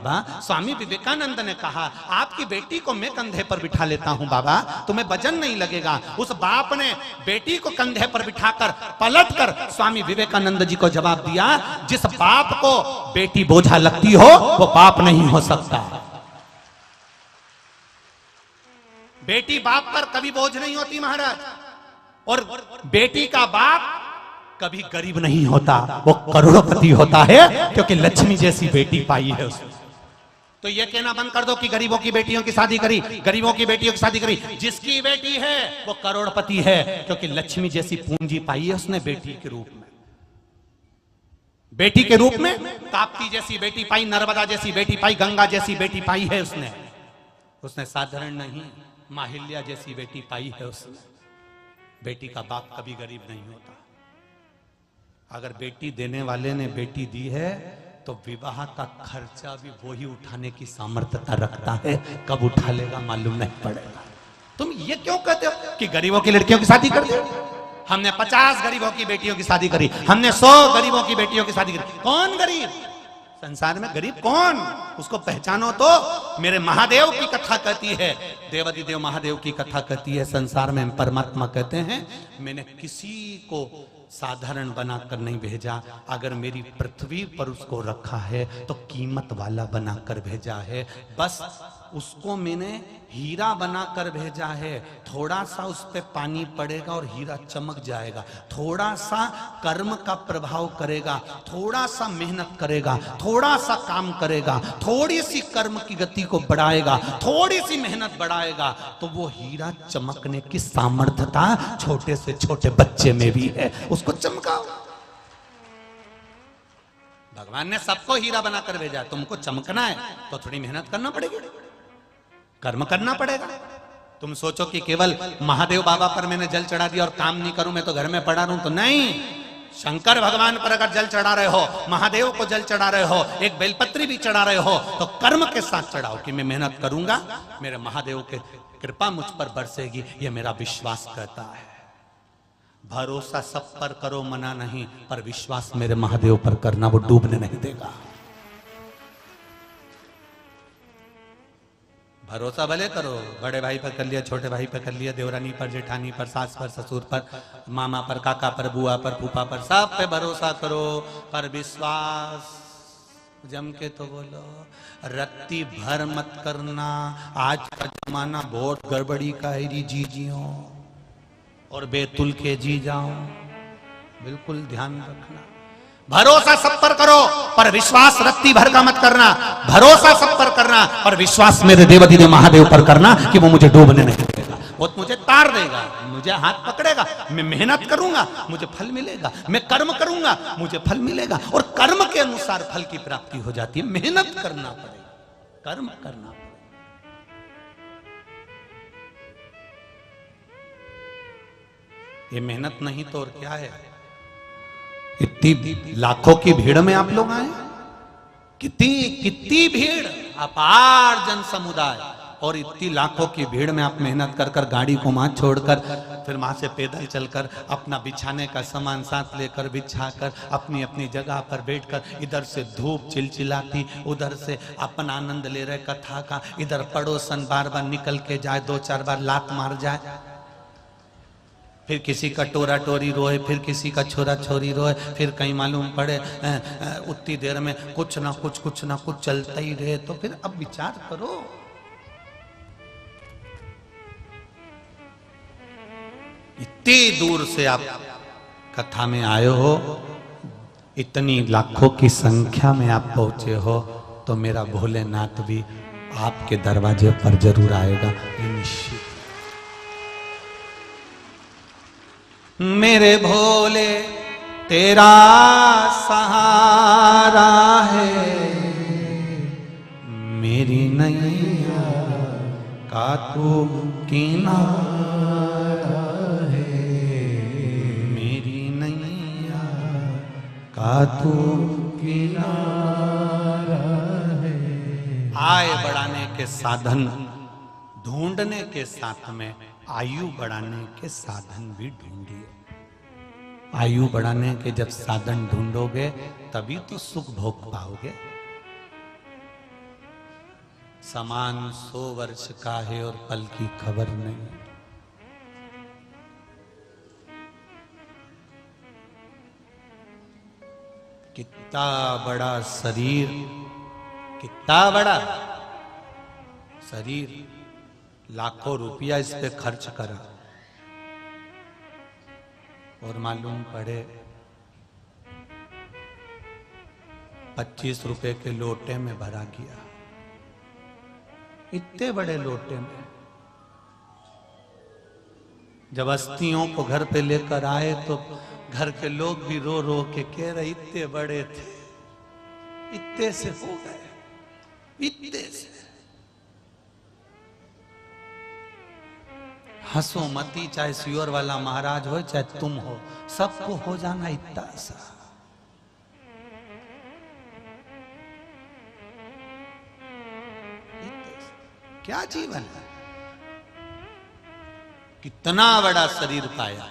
स्वामी विवेकानंद ने कहा, आपकी बेटी को मैं कंधे पर बिठा लेता हूं बाबा, तुम्हें वजन नहीं लगेगा। उस बाप ने बेटी को कंधे पर बिठाकर पलटकर स्वामी विवेकानंद जी को जवाब दिया, जिस बाप को बेटी बोझा लगती हो वो बाप नहीं हो सकता। बेटी बाप पर कभी बोझ नहीं होती महाराज, और बेटी का बाप कभी गरीब नहीं होता, वो करोड़पति होता है, क्योंकि लक्ष्मी जैसी बेटी पाई है उसने। तो ये कहना बंद कर दो कि गरीबों की बेटियों की शादी करी, गरीबों की बेटियों की शादी करी। जिसकी बेटी है वो करोड़पति है, क्योंकि लक्ष्मी जैसी पूंजी पाई है उसने बेटी के रूप में। बेटी के रूप में ताप्ती जैसी बेटी पाई, नर्मदा जैसी बेटी पाई, गंगा जैसी बेटी पाई है उसने। उसने साधारण नहीं, माहिल्या जैसी बेटी पाई है उसने। बेटी का बाप कभी गरीब नहीं होता। अगर बेटी देने वाले ने बेटी दी है तो विवाह का खर्चा भी वो ही उठाने की सामर्थ्यता रखता है। कब उठा लेगा मालूम नहीं पड़ेगा। तुम ये क्यों कहते हो कि गरीबों की लड़कियों की शादी कर दी? हमने 50 गरीबों की बेटियों की शादी करी, हमने 100 गरीबों की बेटियों की शादी करी। कौन गरीब? संसार में गरीब कौन? उसको पहचानो तो। मेरे महादेव की कथा कहती है, देवादिदेव महादेव की कथा कहती है, संसार में परमात्मा कहते हैं मैंने किसी को साधारण बनाकर नहीं भेजा। अगर मेरी पृथ्वी पर उसको रखा है तो कीमत वाला बनाकर भेजा है। बस उसको मैंने हीरा बनाकर भेजा है। थोड़ा सा उस पे पानी पड़ेगा और हीरा चमक जाएगा। थोड़ा सा कर्म का प्रभाव करेगा, थोड़ा सा मेहनत करेगा, थोड़ा सा काम करेगा, थोड़ी सी कर्म की गति को बढ़ाएगा, थोड़ी सी मेहनत बढ़ाएगा, तो वो हीरा चमकने की सामर्थ्यता छोटे से छोटे बच्चे में भी है। उसको चमकाओ। भगवान ने सबको हीरा बनाकर भेजा। तुमको चमकना है तो थोड़ी मेहनत करना पड़ेगी, कर्म करना पड़ेगा। तुम सोचो कि केवल महादेव बाबा पर मैंने जल चढ़ा दिया और काम नहीं करूं, मैं तो घर में पड़ा रहूं, तो नहीं। शंकर भगवान पर अगर जल चढ़ा रहे हो, महादेव को जल चढ़ा रहे हो, एक बेलपत्री भी चढ़ा रहे हो, तो कर्म के साथ चढ़ाओ कि मैं मेहनत करूंगा, मेरे महादेव की कृपा मुझ पर बरसेगी। ये मेरा विश्वास कहता है। भरोसा सब पर करो, मना नहीं, पर विश्वास मेरे महादेव पर करना, वो डूबने नहीं देगा। भरोसा भले करो, बड़े भाई पर कर लिया, छोटे भाई पर कर लिया, देवरानी पर, जेठानी पर, सास पर, ससुर पर, मामा पर, काका पर, बुआ पर, फूफा पर, सब पे भरोसा करो, पर विश्वास जम के तो बोलो। रत्ती भर मत करना। आज का जमाना बहुत गड़बड़ी का है। जी जियो और बेतुल के जी जाओ, बिल्कुल ध्यान रखना। भरोसा सब पर करो पर विश्वास रत्ती भर का मत करना। भरोसा सब पर करना और विश्वास मेरे देवादिदेव महादेव पर करना कि वो मुझे डूबने नहीं देगा, वो मुझे तार देगा, मुझे हाथ पकड़ेगा। मैं मेहनत करूंगा, मुझे फल मिलेगा। मैं कर्म करूंगा, मुझे फल मिलेगा। और कर्म के अनुसार फल की प्राप्ति हो जाती है। मेहनत करना पड़ेगा, कर्म करना पड़ेगा। ये मेहनत नहीं तो और क्या है? इतनी लाखों की भीड़ में आप लोग आए, कितनी भीड़, अपार जन समुदाय, और इतनी लाखों की भीड़ में आप मेहनत कर कर गाड़ी को वहां छोड़कर फिर वहां से पैदल चलकर अपना बिछाने का सामान साथ लेकर बिछाकर अपनी अपनी जगह पर बैठकर, इधर से धूप चिलचिलाती, उधर से अपन आनंद ले रहे कथा का, इधर पड़ोसन बार बार निकल के जाए, 2-4 बार लात मार जाए, फिर किसी का टोरा टोरी रोए, फिर किसी का छोरा छोरी रोए, फिर कहीं मालूम पड़े उतनी देर में कुछ ना कुछ चलता ही रहे। तो फिर अब विचार करो। इतनी दूर से आप कथा में आए हो, इतनी लाखों की संख्या में आप पहुंचे हो, तो मेरा भोलेनाथ भी आपके दरवाजे पर जरूर आएगा, निश्चित। मेरे भोले तेरा सहारा है, मेरी नैया का तू किनारा है, मेरी नैया का तू किनारा है। आय बढ़ाने के साधन ढूंढने के साथ में आयु बढ़ाने के साधन भी ढूंढिए। आयु बढ़ाने के जब साधन ढूंढोगे तभी तो सुख भोग पाओगे। समान 100 वर्ष का है और पल की खबर नहीं। कितना बड़ा शरीर, कितना बड़ा शरीर, लाखों रुपया इस पे खर्च करा और मालूम पड़े 25 रुपए के लोटे में भरा गया। इतने बड़े लोटे में जब अस्थियों को घर पे लेकर आए तो घर के लोग भी रो रो के कह रहे इतने बड़े थे, इतने से हो गए, इतने से। हंसो मती, चाहे सियोर वाला महाराज हो चाहे तुम हो, सबको हो जाना इतना सा। क्या जीवन है, कितना बड़ा शरीर पाया,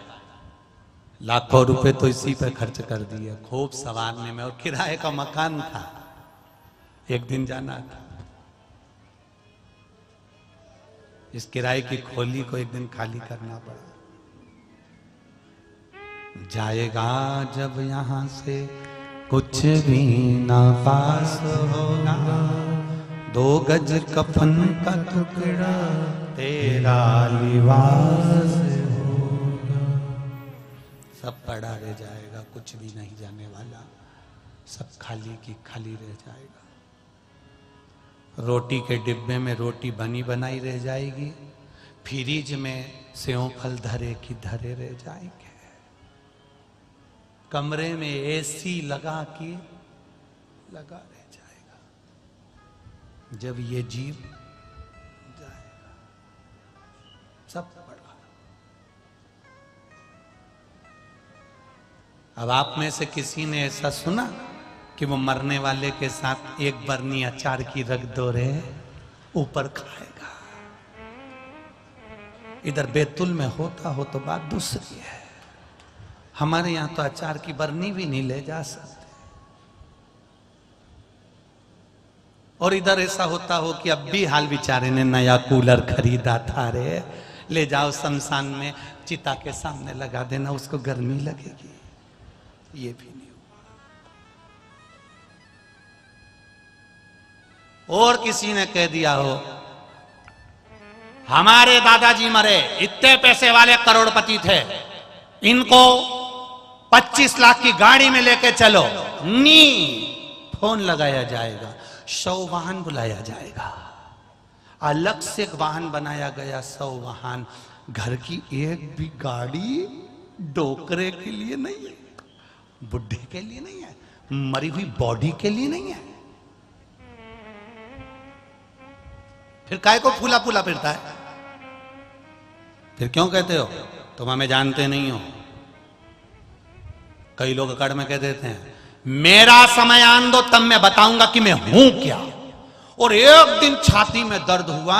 लाखों रुपए तो इसी पे खर्च कर दिए, खूब सवारने में, और किराए का मकान था, एक दिन जाना था, इस किराए की खोली को एक दिन खाली करना पड़ा। जाएगा जब यहां से कुछ भी ना पास होगा, 2 गज कफन का टुकड़ा तेरा लिबास होगा। सब पड़ा रह जाएगा, कुछ भी नहीं जाने वाला, सब खाली की खाली रह जाएगा। रोटी के डिब्बे में रोटी बनी बनाई रह जाएगी, फ्रिज में सेव फल धरे की धरे रह जाएंगे, कमरे में एसी लगा के लगा रह जाएगा। जब ये जीव जाएगा सब पड़ा। अब आप में से किसी ने ऐसा सुना कि वो मरने वाले के साथ एक बरनी अचार की रख दो रे, ऊपर खाएगा? इधर बैतुल में होता हो तो बात दूसरी है, हमारे यहां तो अचार की बरनी भी नहीं ले जा सकते। और इधर ऐसा होता हो कि अब भी हाल बेचारे ने नया कूलर खरीदा था रे, ले जाओ शमशान में चिता के सामने लगा देना, उसको गर्मी लगेगी। ये भी नहीं। और किसी ने कह दिया हो हमारे दादाजी मरे, इतने पैसे वाले करोड़पति थे, इनको 25 लाख की गाड़ी में लेके चलो, नी फोन लगाया जाएगा, 100 वाहन बुलाया जाएगा, अलग से एक वाहन बनाया गया, 100 वाहन। घर की एक भी गाड़ी डोकरे के लिए नहीं है, बुढ़े के लिए नहीं है, मरी हुई बॉडी के लिए नहीं है। फिर काय को फूला फूला फिरता है? फिर क्यों कहते हो तुम हमें जानते नहीं हो? कई लोग अकड़ में कह देते हैं मेरा समय आन दो तब मैं बताऊंगा कि मैं हूं क्या। और एक दिन छाती में दर्द हुआ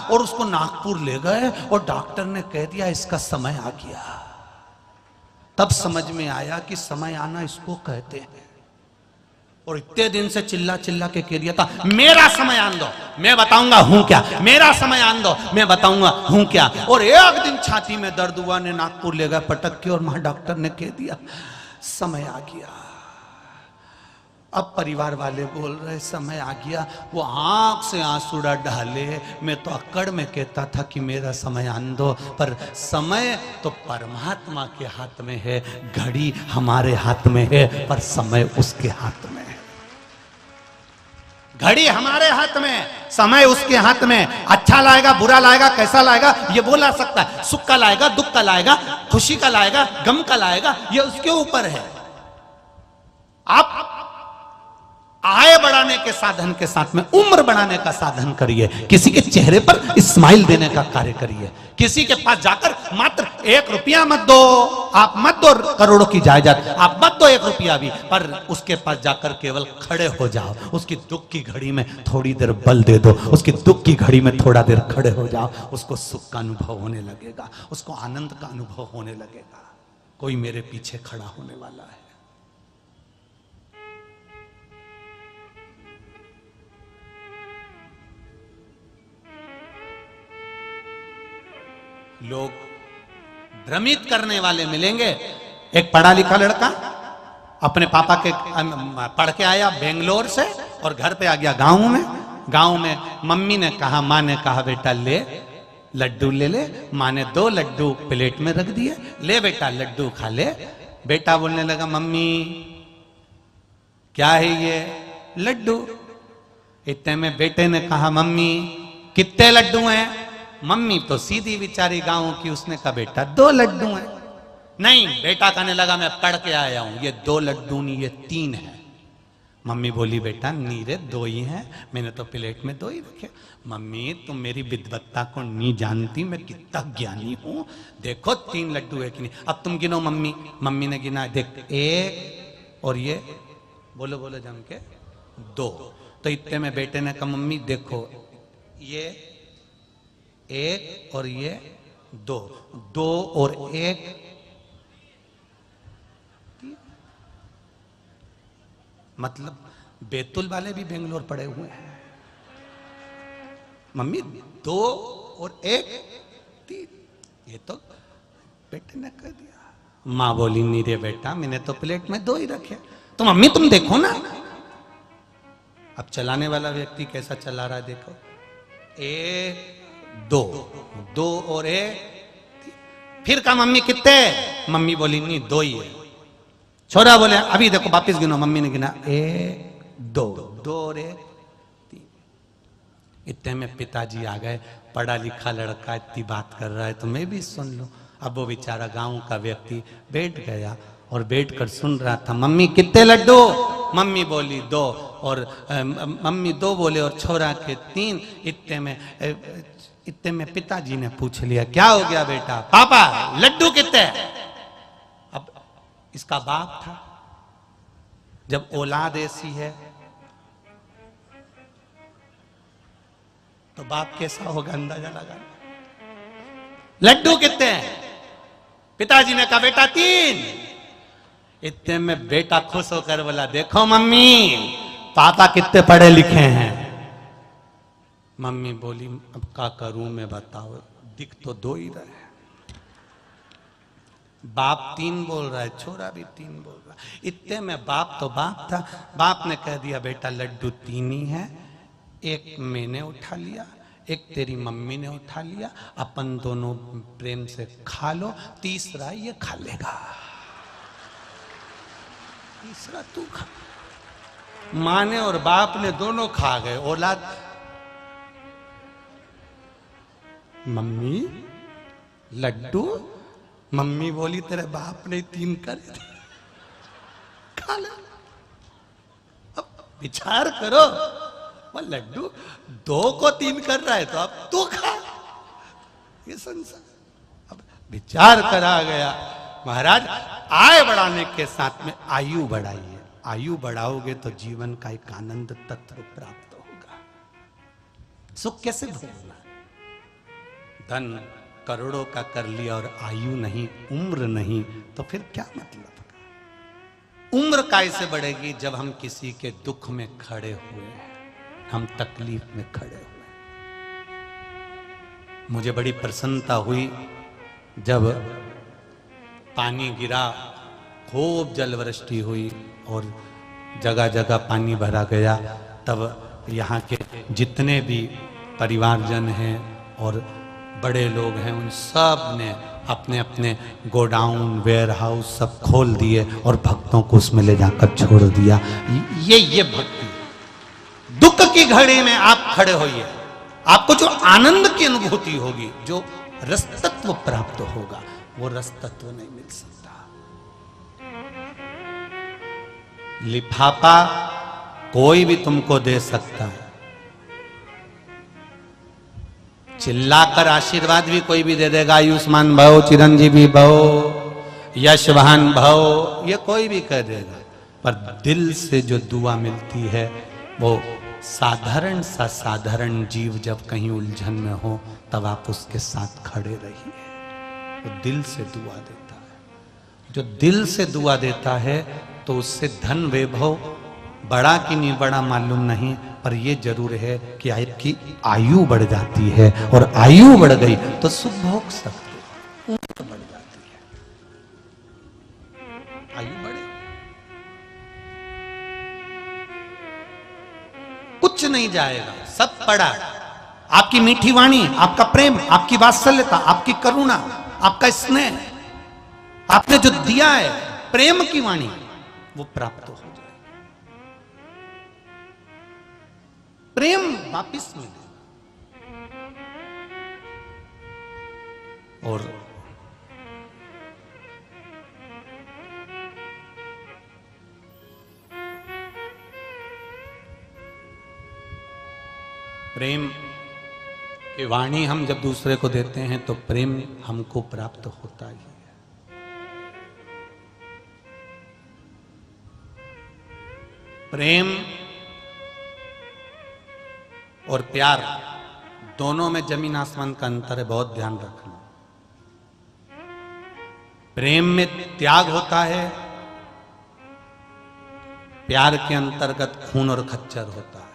और उसको नागपुर ले गए और डॉक्टर ने कह दिया इसका समय आ गया। तब समझ में आया कि समय आना इसको कहते हैं। और इतने दिन से चिल्ला चिल्ला के कह दिया था मेरा समय आन दो मैं बताऊंगा हूं क्या, मेरा समय आन दो मैं बताऊंगा हूं क्या। और एक दिन छाती में दर्द हुआ ने नागपुर ले गए पटक के और वहां डॉक्टर ने कह दिया समय आ गया। अब परिवार वाले बोल रहे समय आ गया, वो आंख से आंसुड़ा डाले। मैं तो अकड़ में कहता था कि मेरा समय आन दो, पर समय तो परमात्मा के हाथ में है, घड़ी हमारे हाथ में है पर समय उसके हाथ में है। घड़ी हमारे हाथ में, समय उसके हाथ में। अच्छा लाएगा बुरा लाएगा कैसा लाएगा ये वो ला सकता है, सुख का लाएगा दुख का लाएगा, खुशी का लाएगा गम का लाएगा, ये उसके ऊपर है। आप आय बढ़ाने के साधन के साथ में उम्र बढ़ाने का साधन करिए, किसी के चेहरे पर स्माइल देने का कार्य करिए। किसी के पास जाकर मात्र 1 रुपया मत दो, आप मत दो करोड़ों की जायदाद, आप मत दो 1 रुपया भी, पर उसके पास जाकर केवल खड़े हो जाओ, उसकी दुख की घड़ी में थोड़ी देर बल दे दो, उसकी दुख की घड़ी में थोड़ा देर खड़े हो जाओ, उसको सुख का अनुभव होने लगेगा, उसको आनंद का अनुभव होने लगेगा। कोई मेरे पीछे खड़ा होने वाला है। लोग भ्रमित करने वाले मिलेंगे। एक पढ़ा लिखा लड़का अपने पापा के पढ़ के आया बेंगलोर से और घर पे आ गया गांव में मम्मी ने कहा, माँ ने कहा बेटा ले लड्डू ले ले। माँ ने 2 लड्डू प्लेट में रख दिए, ले बेटा लड्डू खा ले। बेटा बोलने लगा मम्मी क्या है ये? लड्डू। इतने में बेटे ने कहा मम्मी कितने लड्डू हैं? मम्मी तो सीधी बेचारी गांव की, उसने कहा बेटा 2 लड्डू हैं। नहीं, बेटा कहने लगा मैं पढ़ के आया हूं, ये 2 लड्डू नहीं ये 3 है। मम्मी बोली बेटा नीरे दो ही हैं, मैंने तो प्लेट में दो ही रखे। मम्मी तुम मेरी विद्वत्ता को नहीं जानती, मैं कितना ज्ञानी हूं, देखो 3 लड्डू है कि नहीं। अब तुम गिनो मम्मी। मम्मी ने गिना, देख 1 और ये बोलो बोलो जम के 2। तो इतने में बेटे ने कहा मम्मी देखो ये 1 और ये 2, 2 और 1 मतलब बैतुल वाले भी बेंगलोर पड़े हुए हैं। मम्मी 2 और 1 3, ये तो बेटे ने कह दिया। मां बोली नहीं रे बेटा मैंने तो प्लेट में 2 ही रखे। तो मम्मी तुम देखो ना। अब चलाने वाला व्यक्ति कैसा चला रहा है देखो, 1 2, 2 और 1। फिर कहा मम्मी कितने? मम्मी बोली नहीं 2 ही है। छोरा बोले अभी देखो वापिस गिनो। मम्मी ने गिना 1 2, 2 और 1 3। इतने में पिताजी आ गए। पढ़ा लिखा लड़का इतनी बात कर रहा है तो मैं भी सुन लूं। अब वो बेचारा गांव का व्यक्ति बैठ गया और बैठ कर सुन रहा था। मम्मी कितने लड्डू? मम्मी बोली 2 और मम्मी 2 बोले और छोरा के 3। इतने में पिताजी ने पूछ लिया क्या हो गया बेटा? पापा लड्डू कितने? अब इसका बाप था। जब औलाद ऐसी है तो बाप कैसा होगा अंदाजा लगा। लड्डू कितने हैं? पिताजी ने कहा बेटा 3। इतने में बेटा खुश होकर बोला देखो मम्मी पापा कितने पढ़े लिखे हैं। मम्मी बोली अब क्या करूं मैं बताओ, दिख तो 2 ही रहे। बाप 3 बोल रहा है, छोरा भी 3 बोल रहा है। इतने में बाप तो बाप था। बाप ने कह दिया बेटा लड्डू 3 ही है, 1 मैंने उठा लिया, 1 तेरी मम्मी ने उठा लिया, अपन दोनों प्रेम से खा लो, तीसरा ये खा लेगा, तीसरा तू खा। मां ने और बाप ने दोनों खा गए। औलाद मम्मी लड्डू? मम्मी बोली तेरे बाप ने 3 करे थे, खा ले। अब विचार करो, वो लड्डू 2 को 3 कर रहा है तो अब तू खा। ये संसार अब विचार करा गया। महाराज आय बढ़ाने के साथ में आयु बढ़ाइए। आयु बढ़ाओगे तो जीवन का एक आनंद तत्व प्राप्त होगा। सुख कैसे भोगना? धन करोड़ों का कर लिया और आयु नहीं, उम्र नहीं, तो फिर क्या मतलब? उम्र कैसे बढ़ेगी जब हम किसी के दुख में खड़े हुए, हम तकलीफ में खड़े हुए। मुझे बड़ी प्रसन्नता हुई जब पानी गिरा, खूब जलवृष्टि हुई और जगह जगह पानी भरा गया। तब यहाँ के जितने भी परिवारजन हैं और बड़े लोग हैं उन सब ने अपने अपने गोडाउन वेयर हाउस सब खोल दिए और भक्तों को उसमें ले जाकर छोड़ दिया। ये भक्ति। दुख की घड़ी में आप खड़े होइए, आपको जो आनंद की अनुभूति होगी, जो रस तत्व प्राप्त होगा, वो रस तत्व नहीं मिल सकता। लिफाफा कोई भी तुमको दे सकता है, चिल्लाकर आशीर्वाद भी कोई भी दे देगा, आयुष्मान भव, चिरंजीवी भव, यशवान भव, ये कोई भी कह देगा। पर दिल से जो दुआ मिलती है, वो साधारण सा साधारण जीव जब कहीं उलझन में हो तब आप उसके साथ खड़े रहिए। वो दिल से दुआ देता है। जो दिल से दुआ देता है तो उससे धन वैभव बड़ा कि नहीं बड़ा मालूम नहीं, पर ये जरूर है कि आपकी आयु बढ़ जाती है, और आयु बढ़ गई तो सुख भोग सकते, उम्र बढ़ जाती है। आयु बढ़े, कुछ नहीं जाएगा, सब पड़ा। आपकी मीठी वाणी, आपका प्रेम, आपकी वात्सल्यता, आपकी करुणा, आपका स्नेह, आपने जो दिया है प्रेम की वाणी, वो प्राप्त हो जाए। प्रेम वापिस मिले। और प्रेम की वाणी हम जब दूसरे को देते हैं तो प्रेम हमको प्राप्त होता ही है। प्रेम और प्यार दोनों में जमीन आसमान का अंतर है, बहुत ध्यान रखना। प्रेम में त्याग होता है, प्यार के अंतर्गत खून और खच्चर होता है।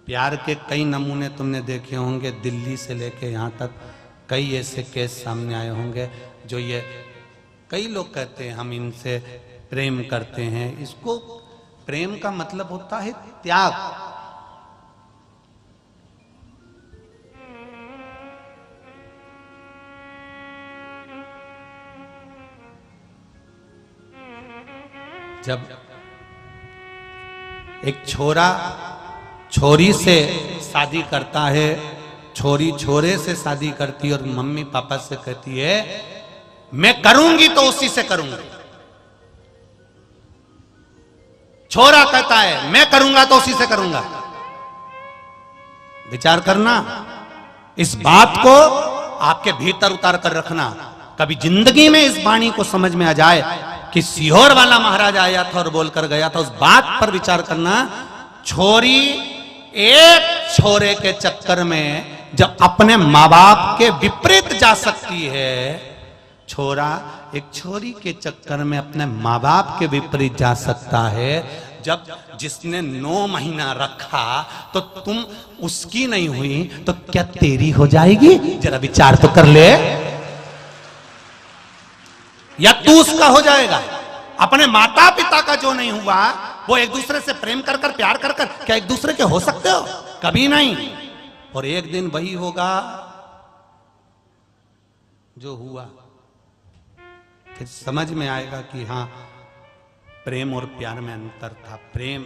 प्यार के कई नमूने तुमने देखे होंगे, दिल्ली से लेके यहाँ तक कई ऐसे केस सामने आए होंगे जो ये कई लोग कहते हैं हम इनसे प्रेम करते हैं। इसको प्रेम का मतलब होता है त्याग। जब एक छोरा छोरी से शादी करता है, छोरी छोरे से शादी करती है और मम्मी पापा से कहती है मैं करूंगी तो उसी से करूंगी। छोरा कहता है मैं करूंगा तो उसी से करूंगा। विचार करना, इस बात को आपके भीतर उतार कर रखना। कभी जिंदगी में इस वाणी को समझ में आ जाए कि सीहोर वाला महाराज आया था और बोलकर गया था, उस बात पर विचार करना। छोरी एक छोरे के चक्कर में जब अपने माँ बाप के विपरीत जा सकती है, छोरा एक छोरी के चक्कर में अपने माँ बाप के विपरीत जा सकता है। जब जिसने 9 महीना रखा तो तुम उसकी नहीं हुई तो क्या तेरी हो जाएगी? जरा विचार तो कर ले। या तू उसका हो जाएगा? अपने माता पिता का जो नहीं हुआ वो एक दूसरे से प्रेम कर कर प्यार कर कर क्या एक दूसरे के हो सकते हो? कभी नहीं। और एक दिन वही होगा जो हुआ, फिर समझ में आएगा कि हाँ प्रेम और प्यार में अंतर था। प्रेम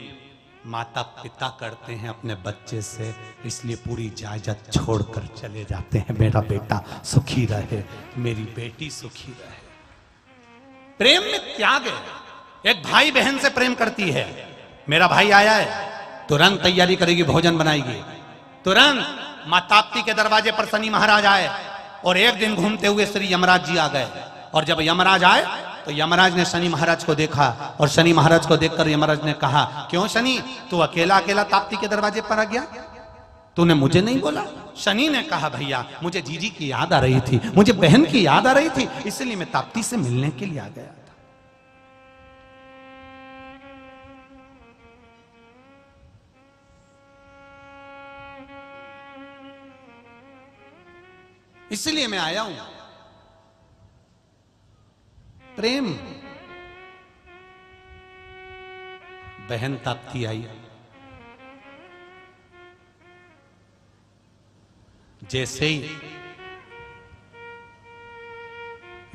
माता पिता करते हैं अपने बच्चे से, इसलिए पूरी जायदाद छोड़कर चले जाते हैं। मेरा बेटा सुखी रहे, मेरी बेटी सुखी रहे। प्रेम में त्याग है। एक भाई बहन से प्रेम करती है, मेरा भाई आया है, तुरंत तैयारी करेगी, भोजन बनाएगी। तुरंत माँ ताप्ती के दरवाजे पर शनि महाराज आए और एक दिन घूमते हुए श्री यमराज जी आ गए। और जब यमराज आए तो यमराज ने शनि महाराज को देखा और शनि महाराज को देखकर यमराज ने कहा, क्यों शनि, तू अकेला अकेला ताप्ती के दरवाजे पर आ गया? तूने मुझे नहीं बोला? शनि ने कहा, भैया मुझे जीजी की याद आ रही थी, मुझे बहन की याद आ रही थी, इसलिए मैं ताप्ती से मिलने के लिए आ गया था। इसलिए मैं आया हूं। प्रेम। बहन ताप्ती आई, जैसे ही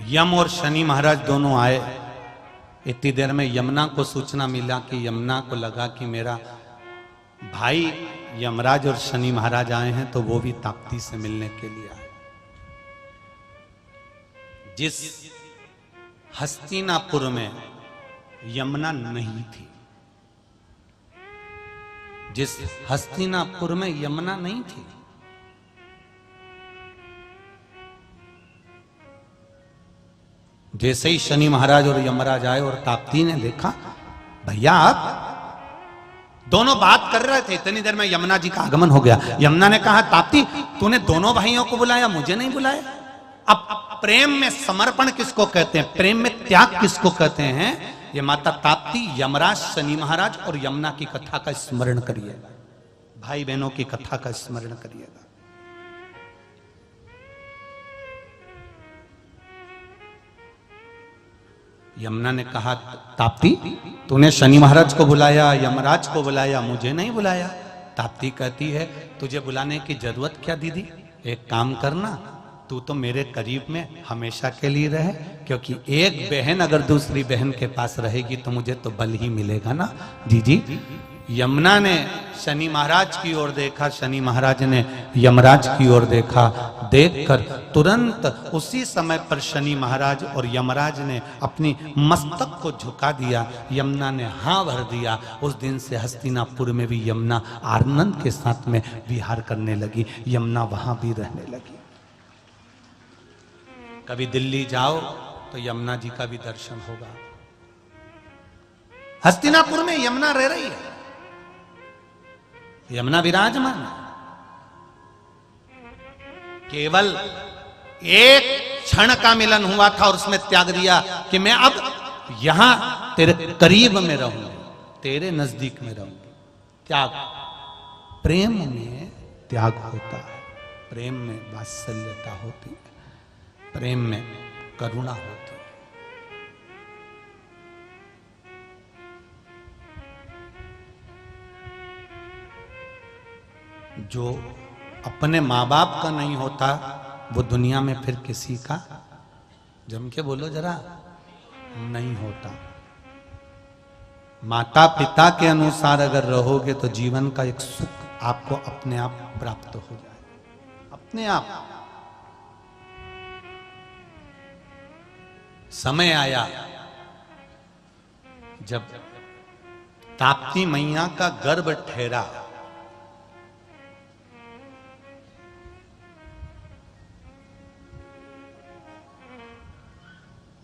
यम और शनि महाराज दोनों आए, इतनी देर में यमुना को सूचना मिला कि यमुना को लगा कि मेरा भाई यमराज और शनि महाराज आए हैं, तो वो भी ताप्ती से मिलने के लिए आए। जिस हस्तिनापुर में यमुना नहीं थी, जिस हस्तिनापुर में यमुना नहीं थी, जैसे ही शनि महाराज और यमराज आए और ताप्ती ने देखा, भैया आप दोनों बात कर रहे थे, इतनी देर में यमुना जी का आगमन हो गया। यमुना ने कहा, ताप्ती तूने दोनों भाइयों को बुलाया, मुझे नहीं बुलाया। अब प्रेम में समर्पण किसको कहते हैं, प्रेम में त्याग किसको कहते हैं? ये माता ताप्ती, यमराज, शनि महाराज और यमुना की कथा का स्मरण करिएगा, भाई बहनों की कथा का स्मरण करिएगा। यमुना ने कहा, ताप्ती तूने शनि महाराज को बुलाया, यमराज को बुलाया, मुझे नहीं बुलाया। ताप्ती कहती है, तुझे बुलाने की जरूरत क्या दीदी? एक काम करना, तू तो मेरे करीब में हमेशा के लिए रहे, क्योंकि एक बहन अगर दूसरी बहन के पास रहेगी तो मुझे तो बल ही मिलेगा ना। जीजी यमुना ने शनि महाराज की ओर देखा, शनि महाराज ने यमराज की ओर देखा। देखकर तुरंत उसी समय पर शनि महाराज और यमराज ने अपनी मस्तक को झुका दिया। यमुना ने हाँ भर दिया। उस दिन से हस्तिनापुर में भी यमुना आनंद के साथ में विहार करने लगी। यमुना वहां भी रहने लगी। कभी दिल्ली जाओ तो यमुना जी का भी दर्शन होगा। हस्तिनापुर में यमुना रह रही है, यमुना विराजमान है। केवल एक क्षण का मिलन हुआ था और उसमें त्याग दिया कि मैं अब यहां तेरे करीब में रहूंगी, तेरे नजदीक में रहूंगी। त्याग, प्रेम में त्याग होता है, प्रेम में वात्सल्यता होती है, प्रेम में करुणा होती है। जो अपने माँ बाप का नहीं होता वो दुनिया में फिर किसी का, जम के बोलो जरा, नहीं होता। माता पिता के अनुसार अगर रहोगे तो जीवन का एक सुख आपको अपने आप प्राप्त हो जाए, अपने आप। समय आया जब ताप्ती मैया का गर्भ ठहरा,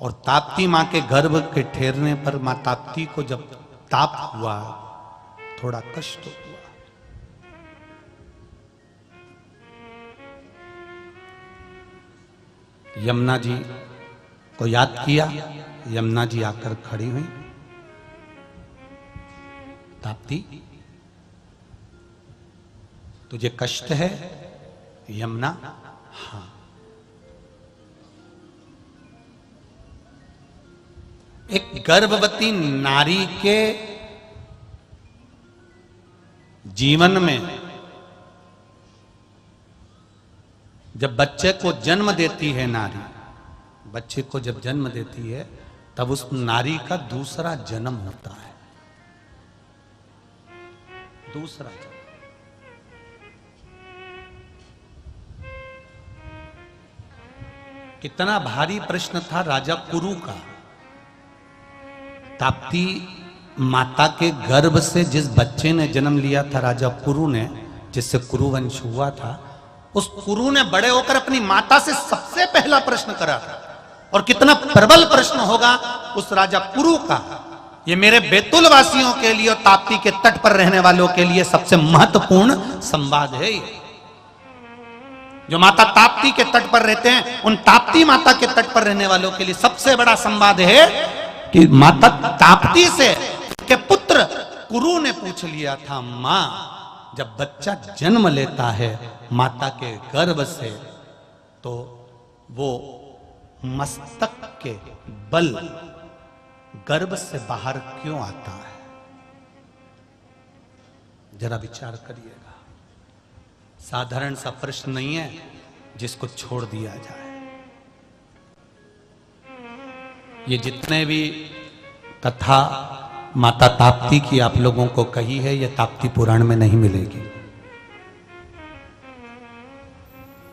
और ताप्ती मां के गर्भ के ठहरने पर मां ताप्ती को जब ताप हुआ, थोड़ा कष्ट हुआ। यमुना जी को याद किया, यमुना जी आकर खड़ी हुई। ताप्ती, तुझे कष्ट है? यमुना, हाँ। एक गर्भवती नारी के जीवन में जब बच्चे को जन्म देती है नारी, बच्चे को जब जन्म देती है तब उस नारी का दूसरा जन्म होता है, दूसरा जन्म। कितना भारी प्रश्न था राजा कुरु का। ताप्ती माता के गर्भ से जिस बच्चे ने जन्म लिया था राजा कुरु ने, जिससे कुरु वंश हुआ था, उस कुरु ने बड़े होकर अपनी माता से सबसे पहला प्रश्न करा था। और कितना प्रबल प्रश्न होगा उस राजा कुरु का। ये मेरे बैतूल वासियों के लिए और ताप्ती के तट पर रहने वालों के लिए सबसे महत्वपूर्ण संवाद है ये। जो माता ताप्ती के तट पर रहते हैं, उन ताप्ती माता के तट पर रहने वालों के लिए सबसे बड़ा संवाद है कि माता ताप्ती से के पुत्र कुरु ने पूछ लिया था, मां जब बच्चा जन्म लेता है माता के गर्भ से, तो वो मस्तक के बल गर्भ से बाहर क्यों आता है? जरा विचार करिएगा। साधारण सा प्रश्न नहीं है जिसको छोड़ दिया जाए। ये जितने भी कथा माता ताप्ती की आप लोगों को कही है, ये ताप्ती पुराण में नहीं मिलेगी।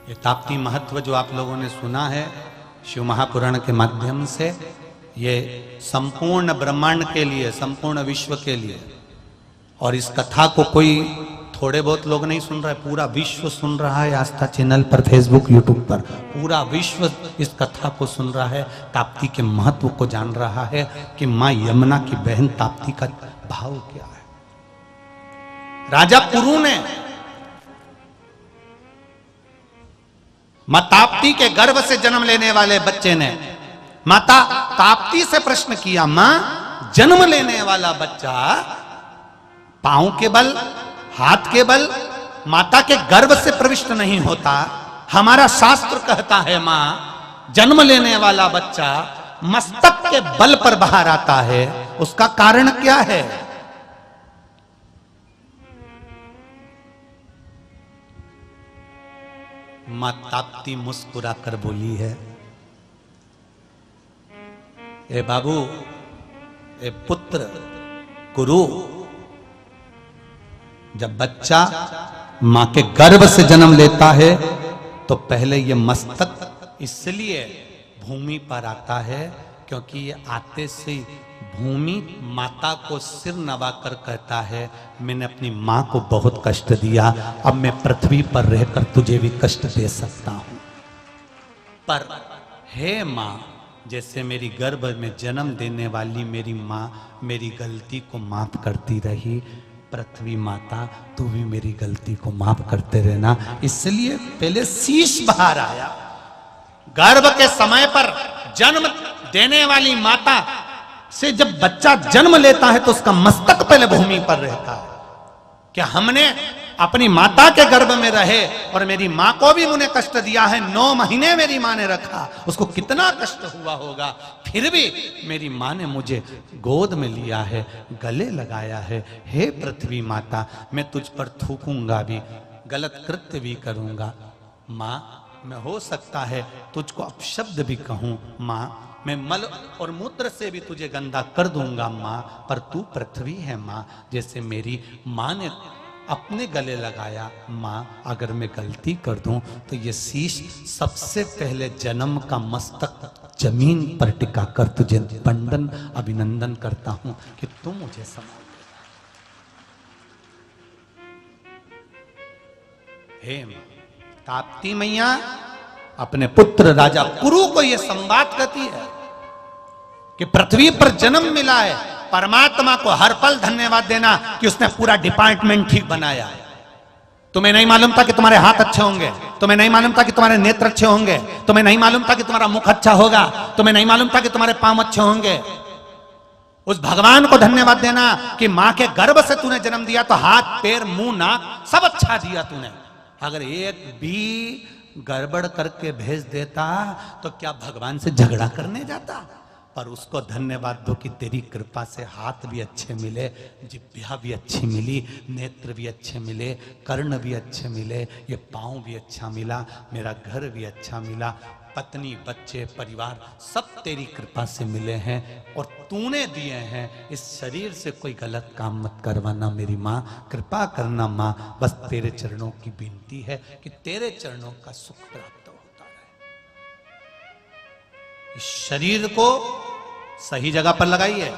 ये ताप्ती महत्व जो आप लोगों ने सुना है शिव महापुराण के माध्यम से, ये संपूर्ण ब्रह्मांड के लिए, संपूर्ण विश्व के लिए। और इस कथा को कोई थोड़े बहुत लोग नहीं सुन रहा है, पूरा विश्व सुन रहा है। आस्था चैनल पर, फेसबुक, यूट्यूब पर पूरा विश्व इस कथा को सुन रहा है, ताप्ती के महत्व को जान रहा है कि मां यमुना की बहन ताप्ती का भाव क्या है। राजा कुरु ने मां ताप्ती के गर्भ से जन्म लेने वाले बच्चे ने माता ताप्ती से प्रश्न किया, मां जन्म लेने वाला बच्चा पांव के बल, हाथ के बल माता के गर्भ से प्रविष्ट नहीं होता। हमारा शास्त्र कहता है मां जन्म लेने वाला बच्चा मस्तक के बल पर बाहर आता है, उसका कारण क्या है? मां ताप्ती मुस्कुराकर बोली है, ए बाबू, ए पुत्र कुरु, जब बच्चा मां के गर्भ से जन्म लेता है तो पहले ये मस्तक इसलिए भूमि पर आता है क्योंकि ये आते से भूमि माता को सिर नवाकर कहता है, मैंने अपनी मां को बहुत कष्ट दिया, अब मैं पृथ्वी पर रहकर तुझे भी कष्ट दे सकता हूं। पर हे मां, जैसे मेरी गर्भ में जन्म देने वाली मेरी मां मेरी गलती को माफ करती रही, पृथ्वी माता तू भी मेरी गलती को माफ करते रहना। इसलिए पहले शीश बाहर आया। गर्भ के समय पर जन्म देने वाली माता से जब बच्चा जन्म लेता है तो उसका मस्तक पहले भूमि पर रहता है। क्या हमने अपनी माता के गर्भ में रहे और मेरी मां को भी मुझे कष्ट दिया है, 9 महीने मेरी मां ने रखा, उसको कितना कष्ट हुआ होगा, फिर भी मेरी मां ने मुझे गोद में लिया है, गले लगाया है। हे पृथ्वी माता, मैं तुझ पर थूकूंगा भी, गलत कृत्य भी करूंगा। मां, मैं हो सकता है तुझको अपशब्द भी कहूं मां, मैं मल और मूत्र से भी तुझे गंदा कर दूंगा मां, पर तू पृथ्वी है मां। जैसे मेरी मां ने अपने गले लगाया, मां अगर मैं गलती कर दूं तो ये शीश सबसे पहले जन्म का मस्तक जमीन पर टिकाकर तुझे वंदन अभिनंदन करता हूं कि तू मुझे संभाल। हे ताप्ती मैया अपने पुत्र राजा कुरु को यह संवाद कहती है कि पृथ्वी पर जन्म मिला है, परमात्मा को हर पल धन्यवाद देना कि उसने पूरा डिपार्टमेंट ठीक बनाया। तुम्हें नहीं मालूम था कि तुम्हारे हाथ अच्छे होंगे, तुम्हें नहीं मालूम था कि तुम्हारे नेत्र अच्छे होंगे, तुम्हें नहीं मालूम था कि तुम्हारा मुख अच्छा होगा, तुम्हें नहीं मालूम था कि तुम्हारे पांव अच्छे होंगे। उस भगवान को धन्यवाद देना कि मां के गर्भ से तूने जन्म दिया तो हाथ पैर मुंह नाक सब अच्छा दिया तूने। अगर एक भी गड़बड़ करके भेज देता तो क्या भगवान से झगड़ा करने जाता? पर उसको धन्यवाद दो कि तेरी कृपा से हाथ भी अच्छे मिले, जिह्वा भी अच्छी मिली, नेत्र भी अच्छे मिले, कर्ण भी अच्छे मिले, ये पाँव भी अच्छा मिला, मेरा घर भी अच्छा मिला, पत्नी बच्चे परिवार सब तेरी कृपा से मिले हैं और तूने दिए हैं। इस शरीर से कोई गलत काम मत करवाना मेरी माँ, कृपा करना माँ। बस तेरे चरणों की विनती है कि तेरे चरणों का सुख प्राप्त होता रहे। इस शरीर को सही जगह पर लगाइए।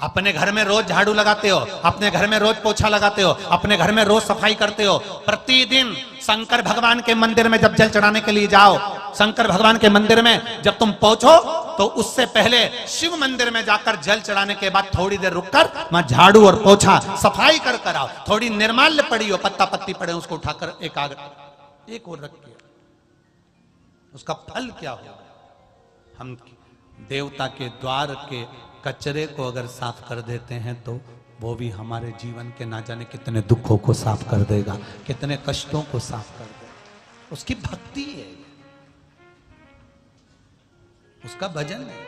अपने घर में रोज झाड़ू लगाते हो, अपने घर में रोज पोछा लगाते हो, अपने घर में रोज सफाई करते हो। प्रतिदिन शंकर भगवान के मंदिर में जब जल चढ़ाने के लिए जाओ, शंकर भगवान के मंदिर में जब तुम पहुंचो तो उससे पहले शिव मंदिर में जाकर जल चढ़ाने के बाद थोड़ी देर रुककर वहां झाड़ू और पोछा सफाई कर कर आओ। थोड़ी निर्माल्य पड़ी हो, पत्ता पत्ती पड़े, उसको उठाकर एक और रखिए, उसका फल क्या होगा। हम देवता के द्वार के कचरे को अगर साफ कर देते हैं तो वो भी हमारे जीवन के ना जाने कितने दुखों को साफ कर देगा, कितने कष्टों को साफ कर देगा। उसकी भक्ति है, उसका भजन है।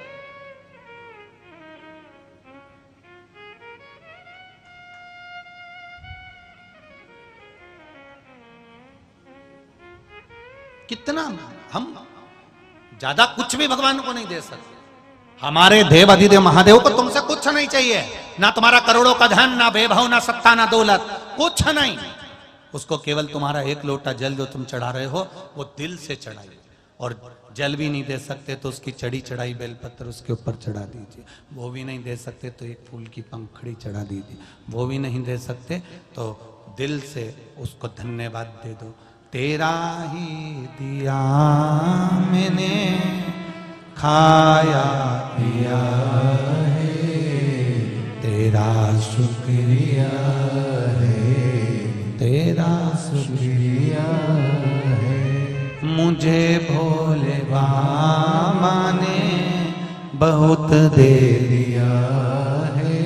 कितना हम ज्यादा कुछ भी भगवान को नहीं दे सकते। हमारे देव अधिदेव महादेव को तुमसे कुछ नहीं चाहिए, ना तुम्हारा करोड़ों का धन, ना वैभव, ना सत्ता, ना दौलत, कुछ नहीं। उसको केवल तुम्हारा एक लोटा जल जो तुम चढ़ा रहे हो वो दिल से चढ़ाइए। और जल भी नहीं दे सकते तो उसकी चढ़ी चढ़ाई बेलपत्र उसके ऊपर चढ़ा दीजिए। वो भी नहीं दे सकते तो एक फूल की पंखड़ी चढ़ा दीजिए। वो भी नहीं दे सकते तो दिल से उसको धन्यवाद दे दो। तेरा ही दिया मैंने खाया पिया है, तेरा शुक्रिया है, तेरा शुक्रिया है। मुझे भोले बाबा ने बहुत दे दिया है,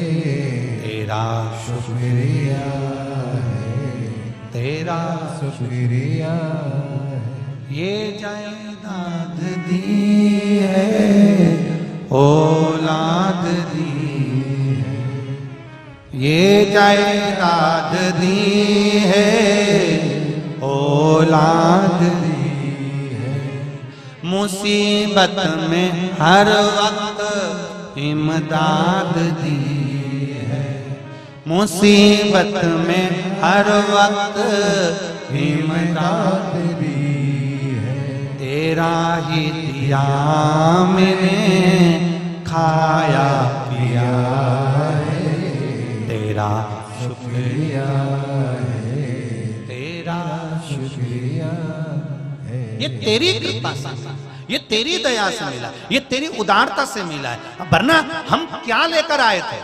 तेरा शुक्रिया है, तेरा शुक्रिया है। ये जायदाद दी है, औलाद दी है, ये जायदाद दी है, औलाद दी है। मुसीबत में हर वक्त इमदाद दी है, मुसीबत में हर वक्त हिम्मत भी है, तेरा ही दिया मैंने खाया पिया है, तेरा शुक्रिया है, तेरा शुक्रिया है। ये तेरी कृपा से, ये तेरी दया से मिला, ये तेरी उदारता से मिला है। वरना हम क्या लेकर आए थे,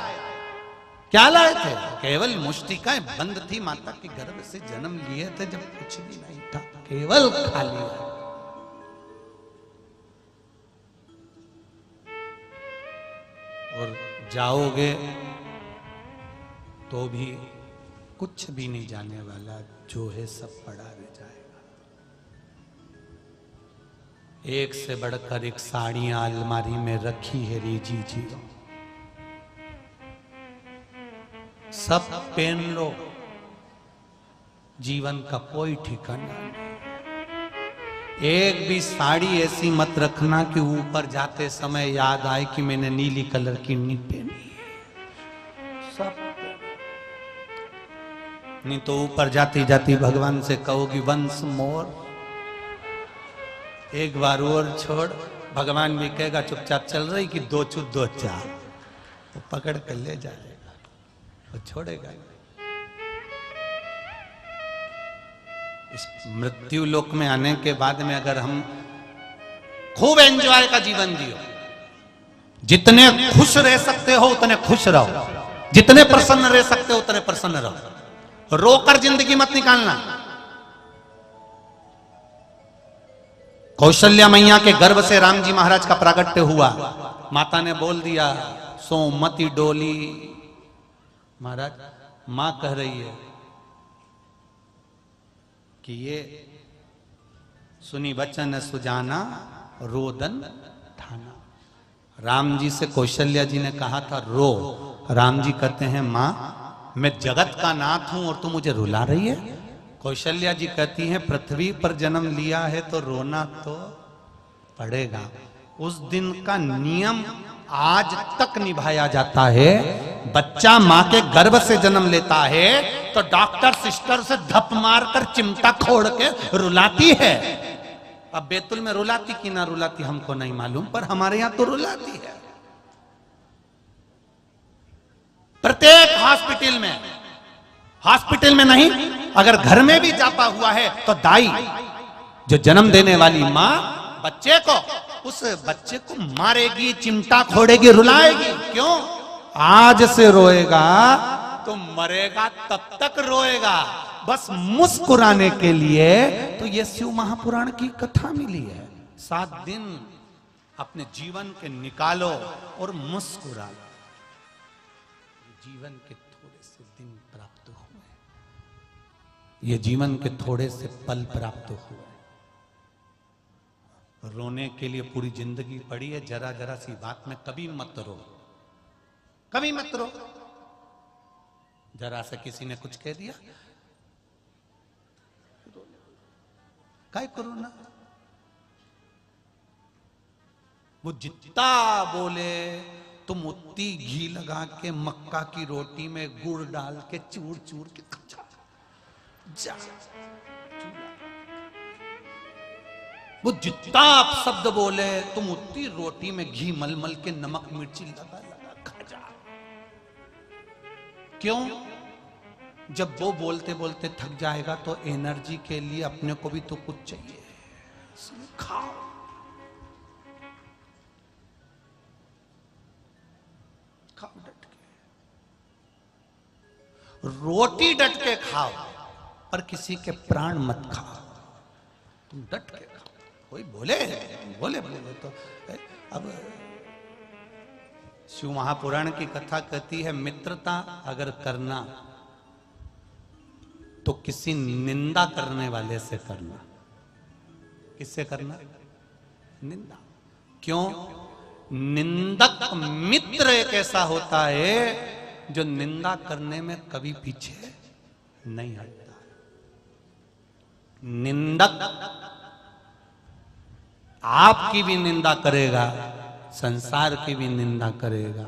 क्या लाए थे? केवल मुष्टिकाएं बंद थी, माता के गर्भ से जन्म लिए थे जब कुछ भी नहीं था, केवल खाली। और जाओगे तो भी कुछ भी नहीं जाने वाला, जो है सब पड़ा रह जाएगा। एक से बढ़कर एक साड़ियां अलमारी में रखी है रे जी, सब पहन लो, जीवन का कोई ठिकाना नहीं। एक भी साड़ी ऐसी मत रखना कि ऊपर जाते समय याद आए कि मैंने नीली कलर की नहीं पहनी है। सब नहीं तो ऊपर जाती जाती भगवान से कहोगी वंस मोर, एक बार और छोड़। भगवान भी कहेगा चुपचाप चल रही कि दो चुप दो चार, वो पकड़ कर ले जाएगा, वो छोड़ेगा। इस मृत्यु लोक में आने के बाद में अगर हम खूब एंजॉय का जीवन जियो, जितने खुश रह सकते हो उतने खुश रहो, जितने प्रसन्न रह सकते हो उतने प्रसन्न रहो, रोकर जिंदगी मत निकालना। कौशल्या मैया के गर्भ से राम जी महाराज का प्रागट्य हुआ, माता ने बोल दिया सोमती डोली। महाराज मां कह रही है कि ये सुनी वचन सुजाना रोदन ठाना। राम जी से कौशल्या जी ने कहा था रो, राम जी कहते हैं मां मैं जगत का नाथ हूं और तू मुझे रुला रही है। कौशल्या जी कहती हैं पृथ्वी पर जन्म लिया है तो रोना तो पड़ेगा। उस दिन का नियम आज तक निभाया जाता है। बच्चा मां के गर्भ से जन्म लेता है तो डॉक्टर सिस्टर से धप मारकर चिमटा खोड़ के रुलाती है। अब बैतुल में रुलाती कि ना रुलाती हमको नहीं मालूम, पर हमारे यहां तो रुलाती है। प्रत्येक हॉस्पिटल में नहीं, अगर घर में भी जाता हुआ है तो दाई जो जन्म देने वाली मां बच्चे को, उस बच्चे को मारेगी, चिमटा खोड़ेगी, रुलाएगी। क्यों? आज से रोएगा तो मरेगा तब तक रोएगा, बस मुस्कुराने के लिए। तो ये शिव महापुराण की कथा मिली है। 7 दिन अपने जीवन के निकालो और मुस्कुरा लो। जीवन के थोड़े से दिन प्राप्त हुए, ये जीवन के थोड़े से पल प्राप्त हुए। रोने के लिए पूरी जिंदगी पड़ी है। जरा जरा सी बात में कभी मत रो, कभी मत रो। जरा से किसी ने कुछ कह दिया, काय करो ना। वो जितना बोले तुम उतनी घी लगा के मक्का की रोटी में गुड़ डाल के चूर चूर के जा। वो जितना आप शब्द बोले तुम उतनी रोटी में घी मल मल के नमक मिर्ची लगा लगा खा जा। क्यों? जब वो बोलते बोलते थक जाएगा तो एनर्जी के लिए अपने को भी तो कुछ चाहिए, खाओ। खाओ डट के, रोटी डट के खाओ, पर किसी के प्राण मत खाओ। तुम डट के खाओ। कोई बोले बोले बोले तो अब शिव महापुराण की कथा कहती है मित्रता अगर करना तो किसी निंदा करने वाले से करना। किससे करना? निंदा। क्यों? निंदक मित्र एक ऐसा होता है जो निंदा करने में कभी पीछे नहीं हटता। निंदक आपकी भी निंदा करेगा, संसार की भी निंदा करेगा,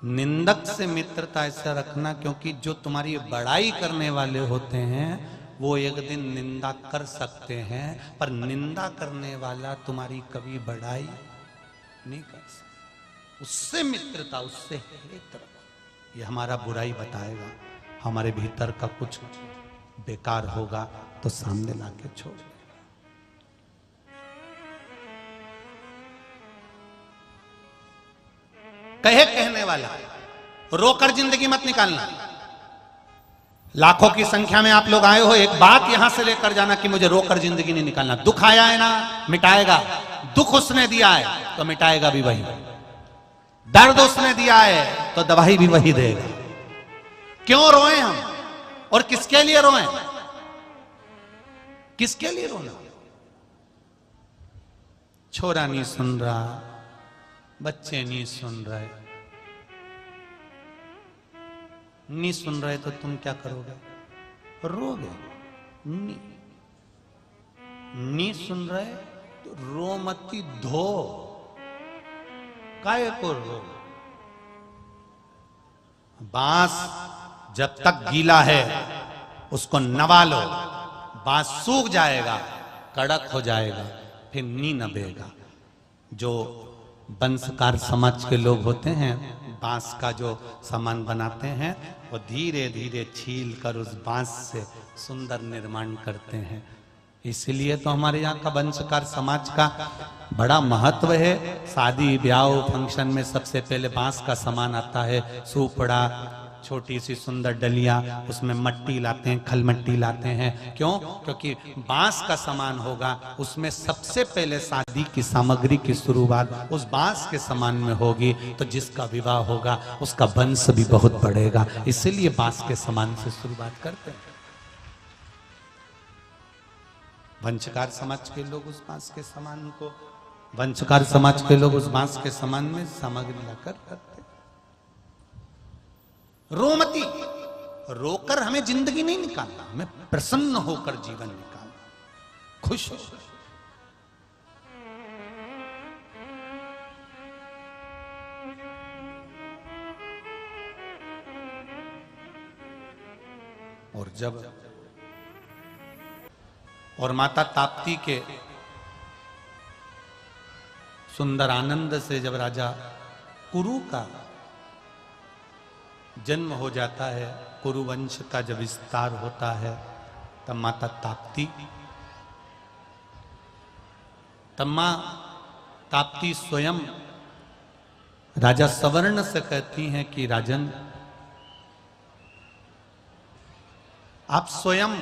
निंदक से मित्रता ऐसा रखना, क्योंकि जो तुम्हारी बड़ाई करने वाले होते हैं वो एक दिन निंदा कर सकते हैं, पर निंदा करने वाला तुम्हारी कभी बड़ाई नहीं कर सकता। उससे मित्रता, उससे हित रखो। ये हमारा बुराई बताएगा, हमारे भीतर का कुछ बेकार होगा तो सामने लाके छोड़। कहने वाला, रोकर जिंदगी मत निकालना। लाखों की संख्या में आप लोग आए हो, एक बात यहां से लेकर जाना कि मुझे रोकर जिंदगी नहीं निकालना। दुख आया है ना, मिटाएगा। दुख उसने दिया है तो मिटाएगा भी वही। दर्द उसने दिया है तो दवाई भी वही देगा। क्यों रोए हम, और किसके लिए रोए? किसके लिए रोना? छोरा नहीं सुन रहा, बच्चे नहीं सुन रहे, नहीं सुन रहे तो तुम क्या करोगे? रोगे। नहीं सुन रहे तो रो मती धो, काहे को रो? बांस जब तक गीला है उसको नवा लो, बांस सूख जाएगा, कड़क हो जाएगा, फिर नी नबेगा। जो वंशकार समाज के लोग होते हैं, बांस का जो सामान बनाते हैं वो धीरे धीरे छील कर उस बांस से सुंदर निर्माण करते हैं। इसलिए तो हमारे यहाँ का वंशकार समाज का बड़ा महत्व है। शादी ब्याह फंक्शन में सबसे पहले बांस का सामान आता है। सूपड़ा, छोटी सी सुंदर डलियां, उसमें मट्टी लाते हैं, खल मट्टी लाते हैं। क्यों? क्योंकि बांस का सामान होगा, उसमें सबसे पहले शादी की सामग्री की शुरुआत उस बांस के सामान में होगी, तो जिसका विवाह होगा उसका वंश भी बहुत बढ़ेगा। इसीलिए बांस के सामान से शुरुआत करते हैं। वंशकार समाज के लोग उस बांस के सामान को, वंशकार समाज के लोग उस बांस के सामान में सामग्री लाकर करते। रोमती, रोकर हमें जिंदगी नहीं निकालना, हमें प्रसन्न होकर जीवन निकालना, खुश हो। और जब और माता ताप्ती के सुंदर आनंद से जब राजा कुरु का जन्म हो जाता है, कुरु वंश का जब विस्तार होता है, तब माता ताप्ती, तब मां ताप्ती स्वयं राजा सवर्ण से कहती हैं कि राजन, आप स्वयं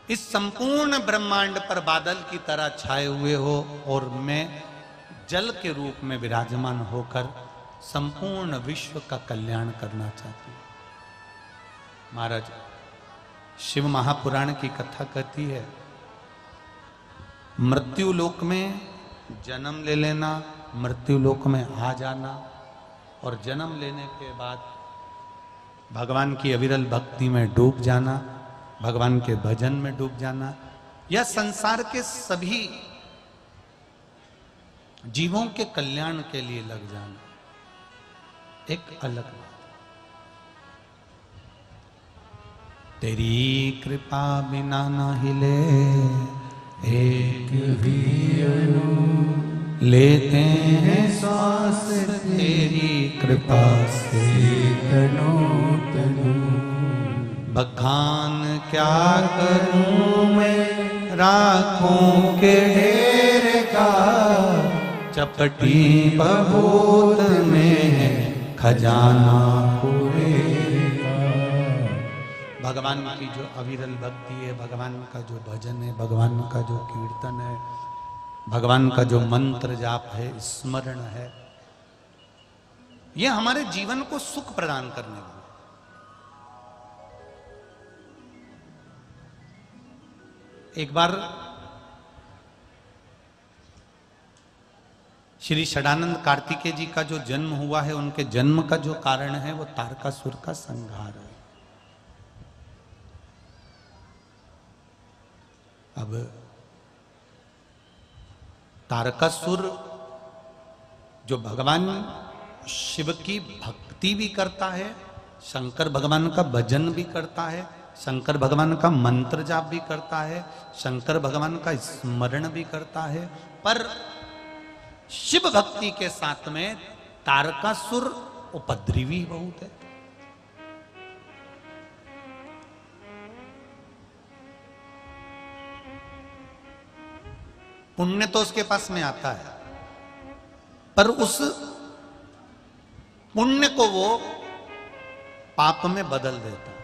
इस संपूर्ण ब्रह्मांड पर बादल की तरह छाए हुए हो, और मैं जल के रूप में विराजमान होकर संपूर्ण विश्व का कल्याण करना चाहती हूं। महाराज, शिव महापुराण की कथा कहती है, मृत्यु लोक में जन्म ले लेना, मृत्यु लोक में आ जाना, और जन्म लेने के बाद भगवान की अविरल भक्ति में डूब जाना, भगवान के भजन में डूब जाना, या संसार के सभी जीवों के कल्याण के लिए लग जाना, एक अलग बात। तेरी कृपा बिना ना हिले एक भी अणु, लेते हैं श्वास तेरी कृपा से तनो तनु। बखान क्या करूं मैं राखों के ढेर का, चपटी बबूत में खजाना पूरे का। भगवान की जो अविरल भक्ति है, भगवान का जो भजन है, भगवान का जो कीर्तन है, भगवान का जो मंत्र जाप है, स्मरण है, यह हमारे जीवन को सुख प्रदान करने वाला। एक बार श्री षडानंद कार्तिकेय जी का जो जन्म हुआ है, उनके जन्म का जो कारण है वो तारकासुर का संहार है। अब तारकासुर जो भगवान शिव की भक्ति भी करता है, शंकर भगवान का भजन भी करता है, शंकर भगवान का मंत्र जाप भी करता है, शंकर भगवान का स्मरण भी करता है, पर शिव भक्ति के साथ में तारकासुर उपद्रवी बहुत है। पुण्य तो उसके पास में आता है, पर उस पुण्य को वो पाप में बदल देता है।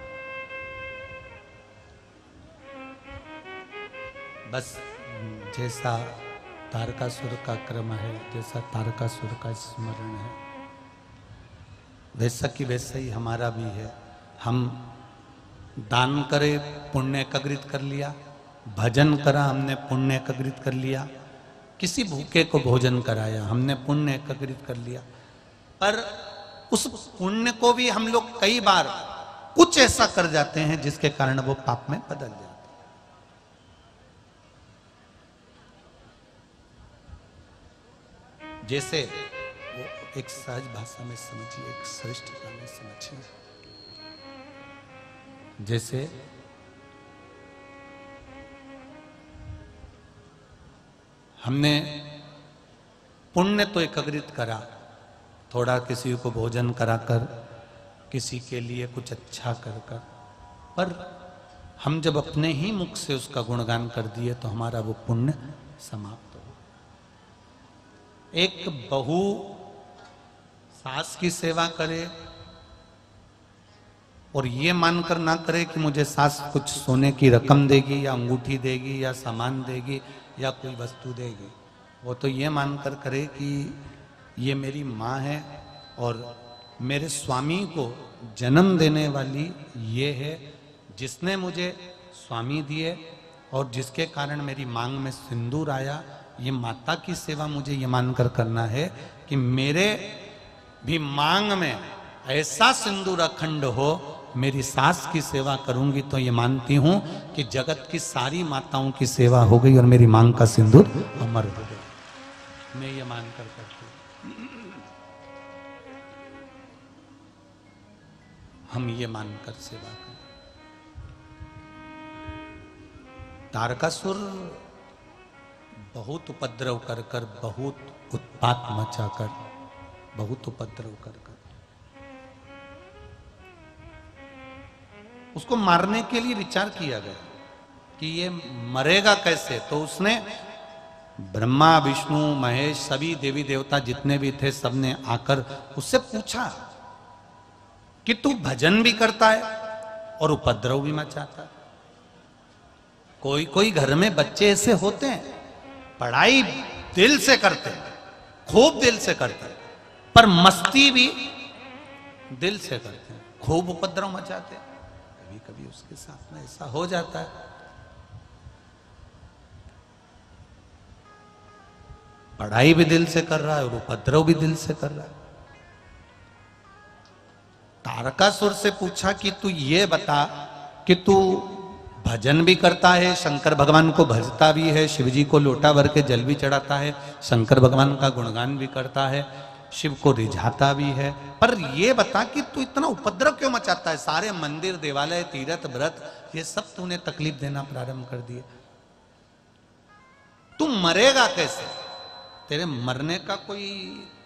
बस जैसा तारकासुर का क्रम है, जैसा तारकासुर का स्मरण है, वैसा की वैसा ही हमारा भी है। हम दान करे, पुण्य एकत्रित कर लिया, भजन करा, हमने पुण्य एकत्रित कर लिया, किसी भूखे को भोजन कराया, हमने पुण्य एकत्रित कर लिया, पर उस पुण्य को भी हम लोग कई बार कुछ ऐसा कर जाते हैं जिसके कारण वो पाप में बदल जाते हैं। जैसे वो एक सहज भाषा में समझिए, एक श्रेष्ठता में समझिए। जैसे हमने पुण्य तो एकत्रित करा, थोड़ा किसी को भोजन कराकर, किसी के लिए कुछ अच्छा कर कर, पर हम जब अपने ही मुख से उसका गुणगान कर दिए तो हमारा वो पुण्य समाप्त हो। एक बहू सास की सेवा करे और ये मानकर ना करे कि मुझे सास कुछ सोने की रकम देगी या अंगूठी देगी या सामान देगी या कोई वस्तु देगी, वो तो ये मानकर करे कि ये मेरी माँ है और मेरे स्वामी को जन्म देने वाली ये है, जिसने मुझे स्वामी दिए और जिसके कारण मेरी मांग में सिंदूर आया। ये माता की सेवा मुझे ये मानकर करना है कि मेरे भी मांग में ऐसा सिंदूर अखंड हो। मेरी सास की सेवा करूंगी तो ये मानती हूं कि जगत की सारी माताओं की सेवा हो गई और मेरी मांग का सिंदूर अमर हो गया। मैं ये मानकर करती हूं, हम ये मानकर सेवा करें। तारकासुर बहुत उपद्रव कर कर, बहुत उत्पात मचाकर, बहुत उपद्रव कर कर उसको मारने के लिए विचार किया गया कि ये मरेगा कैसे। तो उसने ब्रह्मा, विष्णु, महेश, सभी देवी देवता जितने भी थे सबने आकर उससे पूछा कि तू भजन भी करता है और उपद्रव भी मचाता है। कोई कोई घर में बच्चे ऐसे होते हैं, पढ़ाई दिल से करते हैं, खूब दिल से करते हैं, पर मस्ती भी दिल से करते हैं, खूब उपद्रव मचाते हैं। कभी कभी उसके साथ में ऐसा हो जाता है। पढ़ाई भी दिल से कर रहा है और उपद्रव भी दिल से कर रहा है। तारकासुर से पूछा कि तू ये बता कि तू भजन भी करता है, शंकर भगवान को भजता भी है, शिव जी को लोटा भर के जल भी चढ़ाता है, शंकर भगवान का गुणगान भी करता है, शिव को रिझाता भी है, पर ये बता कि तू इतना उपद्रव क्यों मचाता है। सारे मंदिर, देवालय, तीर्थ, व्रत ये सब तूने तकलीफ देना प्रारंभ कर दिए। तू मरेगा कैसे? तेरे मरने का कोई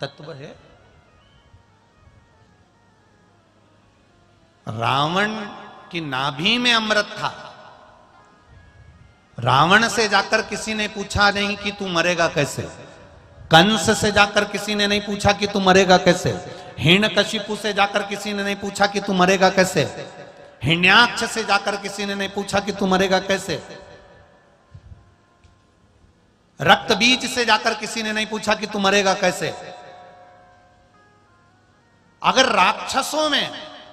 तत्व है? रावण की नाभि में अमृत था। रावण से जाकर किसी ने पूछा नहीं कि तू मरेगा कैसे। कंस से जाकर किसी ने नहीं पूछा कि तू मरेगा कैसे। हिरण्यकशिपु से जाकर किसी ने नहीं पूछा कि तू मरेगा कैसे। हिरण्याक्ष से जाकर किसी ने नहीं पूछा कि तू मरेगा कैसे। रक्त बीज से जाकर किसी ने नहीं पूछा कि तू मरेगा कैसे। अगर राक्षसों में,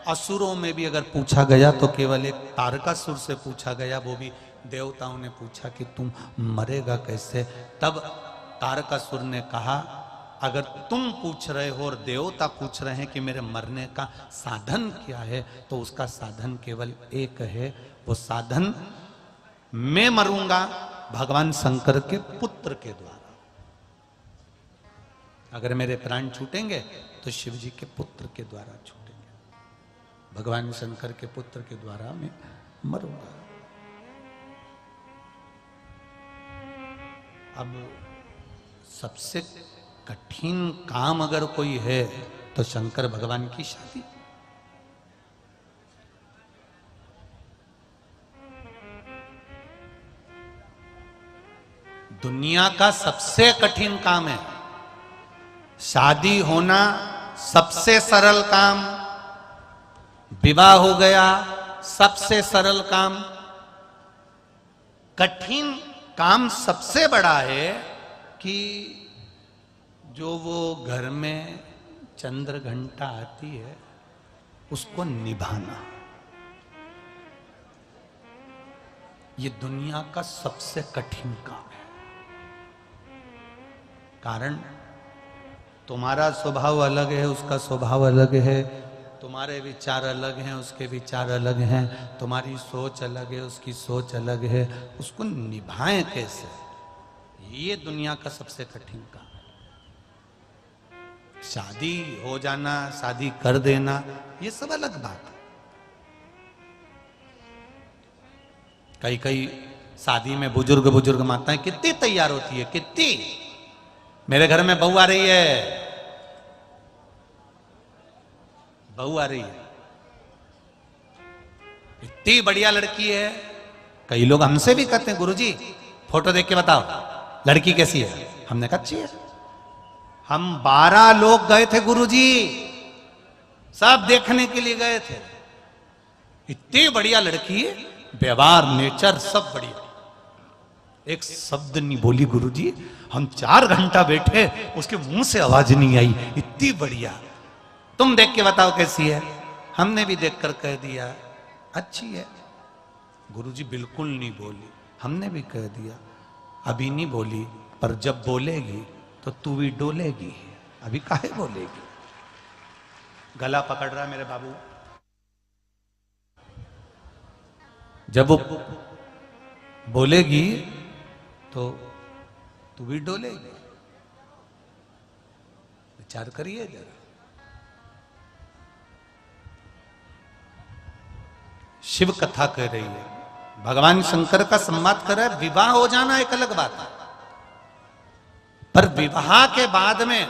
असुरों में भी अगर पूछा गया तो केवल एक तारकासुर से पूछा गया, वो भी देवताओं ने पूछा कि तुम मरेगा कैसे। तब तारकासुर ने कहा, अगर तुम पूछ रहे हो और देवता पूछ रहे हैं कि मेरे मरने का साधन क्या है, तो उसका साधन केवल एक है। वो साधन मैं मरूंगा भगवान शंकर के पुत्र के द्वारा। अगर मेरे प्राण छूटेंगे तो शिव जी के पुत्र के द्वारा छूटेंगे, भगवान शंकर के पुत्र के द्वारा मैं मरूंगा। अब सबसे कठिन काम अगर कोई है तो शंकर भगवान की शादी। दुनिया का सबसे कठिन काम है शादी होना, सबसे सरल काम। विवाह हो गया, सबसे सरल काम। कठिन काम सबसे बड़ा है कि जो वो घर में चंद्र घंटा आती है उसको निभाना, ये दुनिया का सबसे कठिन काम है। कारण तुम्हारा स्वभाव अलग है, उसका स्वभाव अलग है, तुम्हारे विचार अलग हैं, उसके विचार अलग हैं, तुम्हारी सोच अलग है, उसकी सोच अलग है, उसको निभाएं कैसे, ये दुनिया का सबसे कठिन काम है। शादी हो जाना, शादी कर देना, ये सब अलग बात है। कई कई शादी में बुजुर्ग माताएं कितनी तैयार होती है, कितनी, मेरे घर में बहू आ रही है, बहू आ रही है, इतनी बढ़िया लड़की है। कई लोग हमसे भी कहते हैं गुरुजी फोटो देख के बताओ लड़की कैसी है, हमने कहा अच्छी है। हम 12 लोग गए थे गुरुजी, सब देखने के लिए गए थे, इतनी बढ़िया लड़की है, व्यवहार नेचर सब बढ़िया, एक शब्द नहीं बोली गुरुजी। हम 4 घंटा बैठे, उसके मुंह से आवाज नहीं आई, इतनी बढ़िया। तुम देख के बताओ कैसी है, हमने भी देखकर कह दिया अच्छी है। गुरुजी बिल्कुल नहीं बोली, हमने भी कह दिया अभी नहीं बोली, पर जब बोलेगी तो तू भी डोलेगी, अभी काहे बोलेगी। गला पकड़ रहा मेरे बाबू, जब वो बोलेगी तो तू भी डोलेगी, विचार करिए जरा। शिव कथा कह रही है, भगवान शंकर का संवाद कर रहा है। विवाह हो जाना एक अलग बात है, पर विवाह के बाद में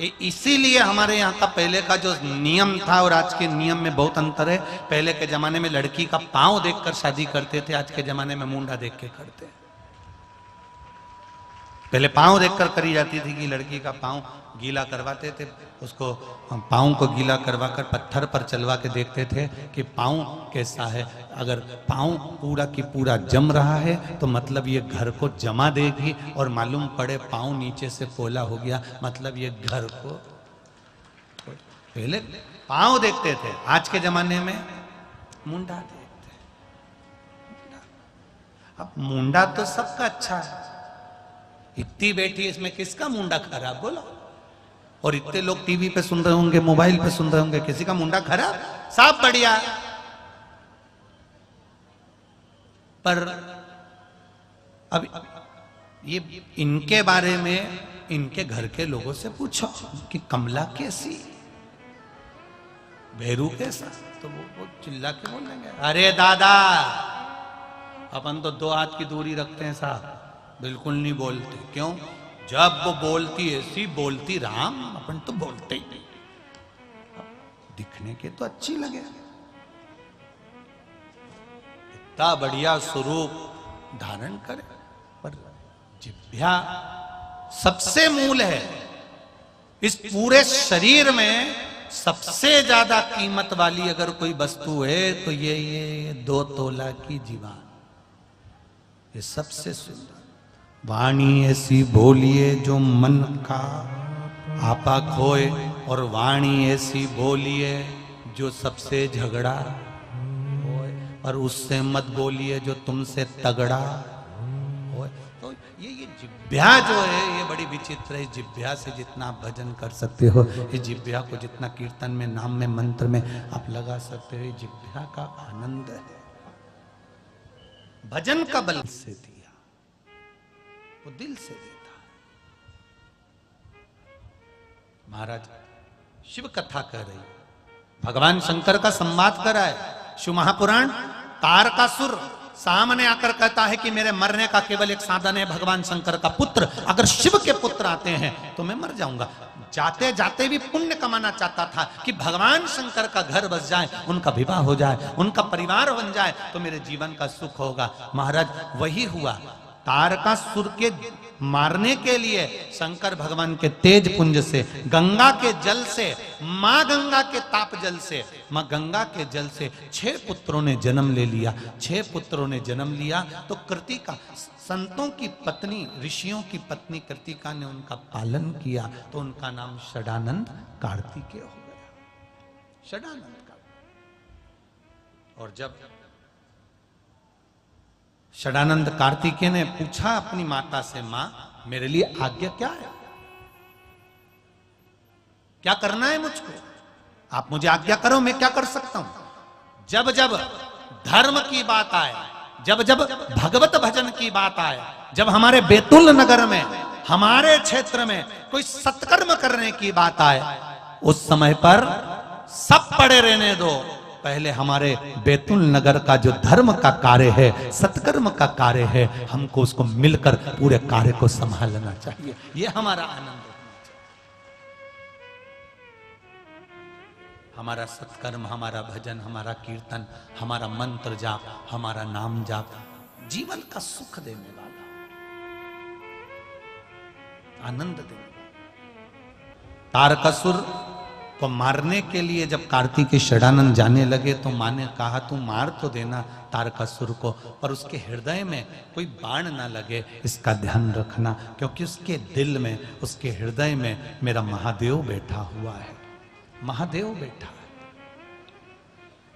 इसीलिए हमारे यहाँ का पहले का जो नियम था और आज के नियम में बहुत अंतर है। पहले के जमाने में लड़की का पांव देखकर शादी करते थे, आज के जमाने में मुंडा देख के करते हैं। पहले पांव देखकर करी जाती थी कि लड़की का पांव गीला करवाते थे, उसको पांव को गीला करवाकर पत्थर पर चलवा के देखते थे कि पांव कैसा है। अगर पांव पूरा की पूरा जम रहा है तो मतलब ये घर को जमा देगी, और मालूम पड़े पांव नीचे से पोला हो गया, मतलब ये घर को। पहले पांव देखते थे, आज के जमाने में मुंडा देखते हैं। अब मुंडा तो सबका अच्छा है, इतनी बेटी इसमें किसका मुंडा खराब बोलो। और इतने लोग टीवी पे सुन रहे होंगे, मोबाइल पे सुन रहे होंगे, किसी का मुंडा खराब, सब बढ़िया। पर अब ये इनके बारे में इनके घर के लोगों से पूछो कि कमला कैसी, भैरू कैसा, तो वो चिल्ला के बोलेंगे अरे दादा अपन तो 2 हाथ की दूरी रखते हैं साहब, बिल्कुल नहीं बोलते। क्यों? जब वो बोलती ऐसी बोलती राम, अपन तो बोलते ही नहीं, दिखने के तो अच्छी लगे, इतना बढ़िया स्वरूप धारण करे, पर जिह्वा सबसे मूल है। इस पूरे शरीर में सबसे ज्यादा कीमत वाली अगर कोई वस्तु है तो ये 2 तोला की जीवान, ये सबसे सुंदर। वाणी ऐसी बोलिए जो मन का आपा खोए, और वाणी ऐसी बोलिए जो सबसे झगड़ा होए, और उससे मत बोलिए जो तुमसे तगड़ा होए। तो ये जिह्वा जो है ये बड़ी विचित्र है। जिह्वा से जितना आप भजन कर सकते हो, ये जिह्वा को जितना कीर्तन में, नाम में, मंत्र में आप लगा सकते हो, ये जिह्वा का आनंद है। भजन का बल से दिया, वो दिल से देता। महाराज शिव कथा कह रही, भगवान शंकर का संवाद कर रहा है। शिव महापुराण, तारकासुर सामने आकर कहता है कि मेरे मरने का केवल एक साधन है भगवान शंकर का पुत्र, अगर शिव के पुत्र आते हैं तो मैं मर जाऊंगा। जाते जाते भी पुण्य कमाना चाहता था कि भगवान शंकर का घर बस जाए, उनका विवाह हो जाए, उनका परिवार बन जाए तो मेरे जीवन का सुख होगा। महाराज वही हुआ। तारकासुर के मारने के लिए शंकर भगवान के तेज पुंज से, गंगा के जल से, मां गंगा के ताप जल से, मां गंगा के जल से 6 पुत्रों ने जन्म ले लिया। 6 पुत्रों ने जन्म लिया तो कृतिका, संतों की पत्नी, ऋषियों की पत्नी कृतिका ने उनका पालन किया तो उनका नाम षडानंद कार्तिकेय हो गया। षडानंद का। और जब षडानंद कार्तिकेय ने पूछा अपनी माता से, मां मेरे लिए आज्ञा क्या है, क्या करना है मुझको, आप मुझे आज्ञा करो, मैं क्या कर सकता हूं। जब जब धर्म की बात आए, जब जब भगवत भजन की बात आए, जब हमारे बैतूल नगर में, हमारे क्षेत्र में कोई सत्कर्म करने की बात आए, उस समय पर सब पड़े रहने दो, पहले हमारे बैतूल नगर का जो धर्म का कार्य है, सत्कर्म का कार्य है, हमको उसको मिलकर पूरे कार्य को संभालना चाहिए। ये हमारा आनंद है। हमारा सत्कर्म, हमारा भजन, हमारा कीर्तन, हमारा मंत्र जाप, हमारा नाम जाप जीवन का सुख देने वाला, आनंद देने वाला। तारकासुर को मारने के लिए जब कार्तिकेय षडानंद जाने लगे तो मां ने कहा तू मार तो देना तारकासुर को, पर उसके हृदय में कोई बाण ना लगे, इसका ध्यान रखना, क्योंकि उसके दिल में, उसके हृदय में मेरा महादेव बैठा हुआ है, महादेव बैठा है।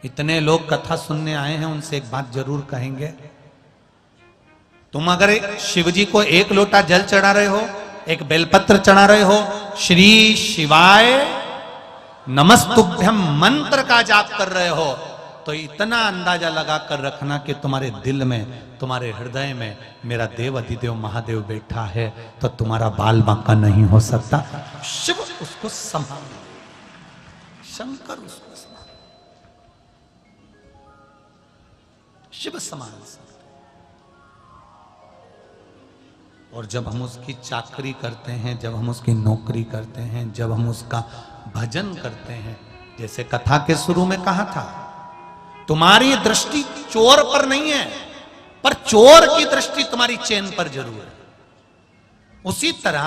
इतने लोग कथा सुनने आए हैं, उनसे एक बात जरूर कहेंगे, तुम अगर शिवजी को 1 लोटा जल चढ़ा रहे हो, एक बेलपत्र चढ़ा रहे हो, श्री शिवाय नमस्तुभ्यम मंत्र का जाप कर रहे हो, तो इतना अंदाजा लगा कर रखना कि तुम्हारे दिल में, तुम्हारे हृदय में मेरा देव अधिदेव महादेव बैठा है, तो तुम्हारा बाल बांका नहीं हो सकता। शिव उसको संभाल, शंकर उसको संभाल, शिव संभाल सकते। और जब हम उसकी चाकरी करते हैं, जब हम उसकी नौकरी करते हैं, जब हम उसका भजन करते हैं, जैसे कथा के शुरू में कहा था, तुम्हारी दृष्टि चोर पर नहीं है, पर चोर की दृष्टि तुम्हारी चेन पर जरूर है। उसी तरह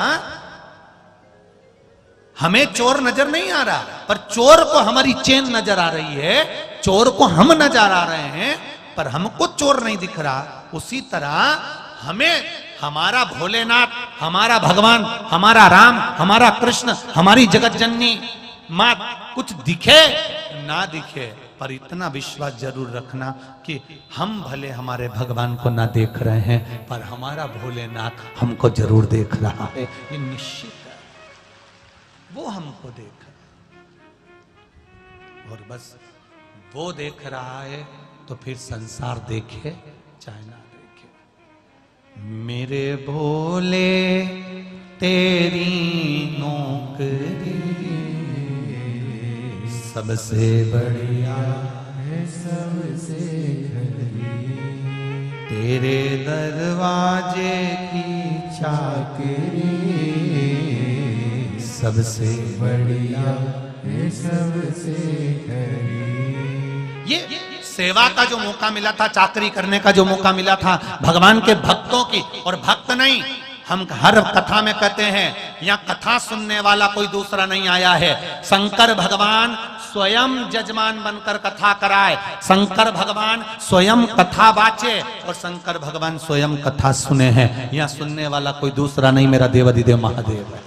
हमें चोर नजर नहीं आ रहा, पर चोर को हमारी चेन नजर आ रही है, चोर को हम नजर आ रहे हैं, पर हमको चोर नहीं दिख रहा। उसी तरह हमें हमारा भोलेनाथ, हमारा भगवान, हमारा राम, हमारा कृष्ण, हमारी जगत जननी मां कुछ दिखे ना दिखे, पर इतना विश्वास जरूर रखना कि हम भले हमारे भगवान को ना देख रहे हैं, पर हमारा भोलेनाथ हमको जरूर देख रहा है, ये निश्चित है, वो हमको देख रहा है। और बस वो देख रहा है तो फिर संसार देखे चाहे ना देखे। मेरे भोले तेरी नौकरी सबसे बढ़िया है, सबसे तेरे दरवाजे की चाकरी सबसे बढ़िया है, सबसे ये सेवा का जो मौका मिला था, चाकरी करने का जो मौका मिला था भगवान के भक्तों की, और भक्त नहीं, हम हर कथा में कहते हैं यहाँ कथा सुनने वाला कोई दूसरा नहीं आया है, शंकर भगवान स्वयं जजमान बनकर कथा कराए, शंकर भगवान स्वयं कथा बाचे, और शंकर भगवान स्वयं कथा सुने हैं। यहाँ सुनने वाला कोई दूसरा नहीं, मेरा देवाधिदेव महादेव है।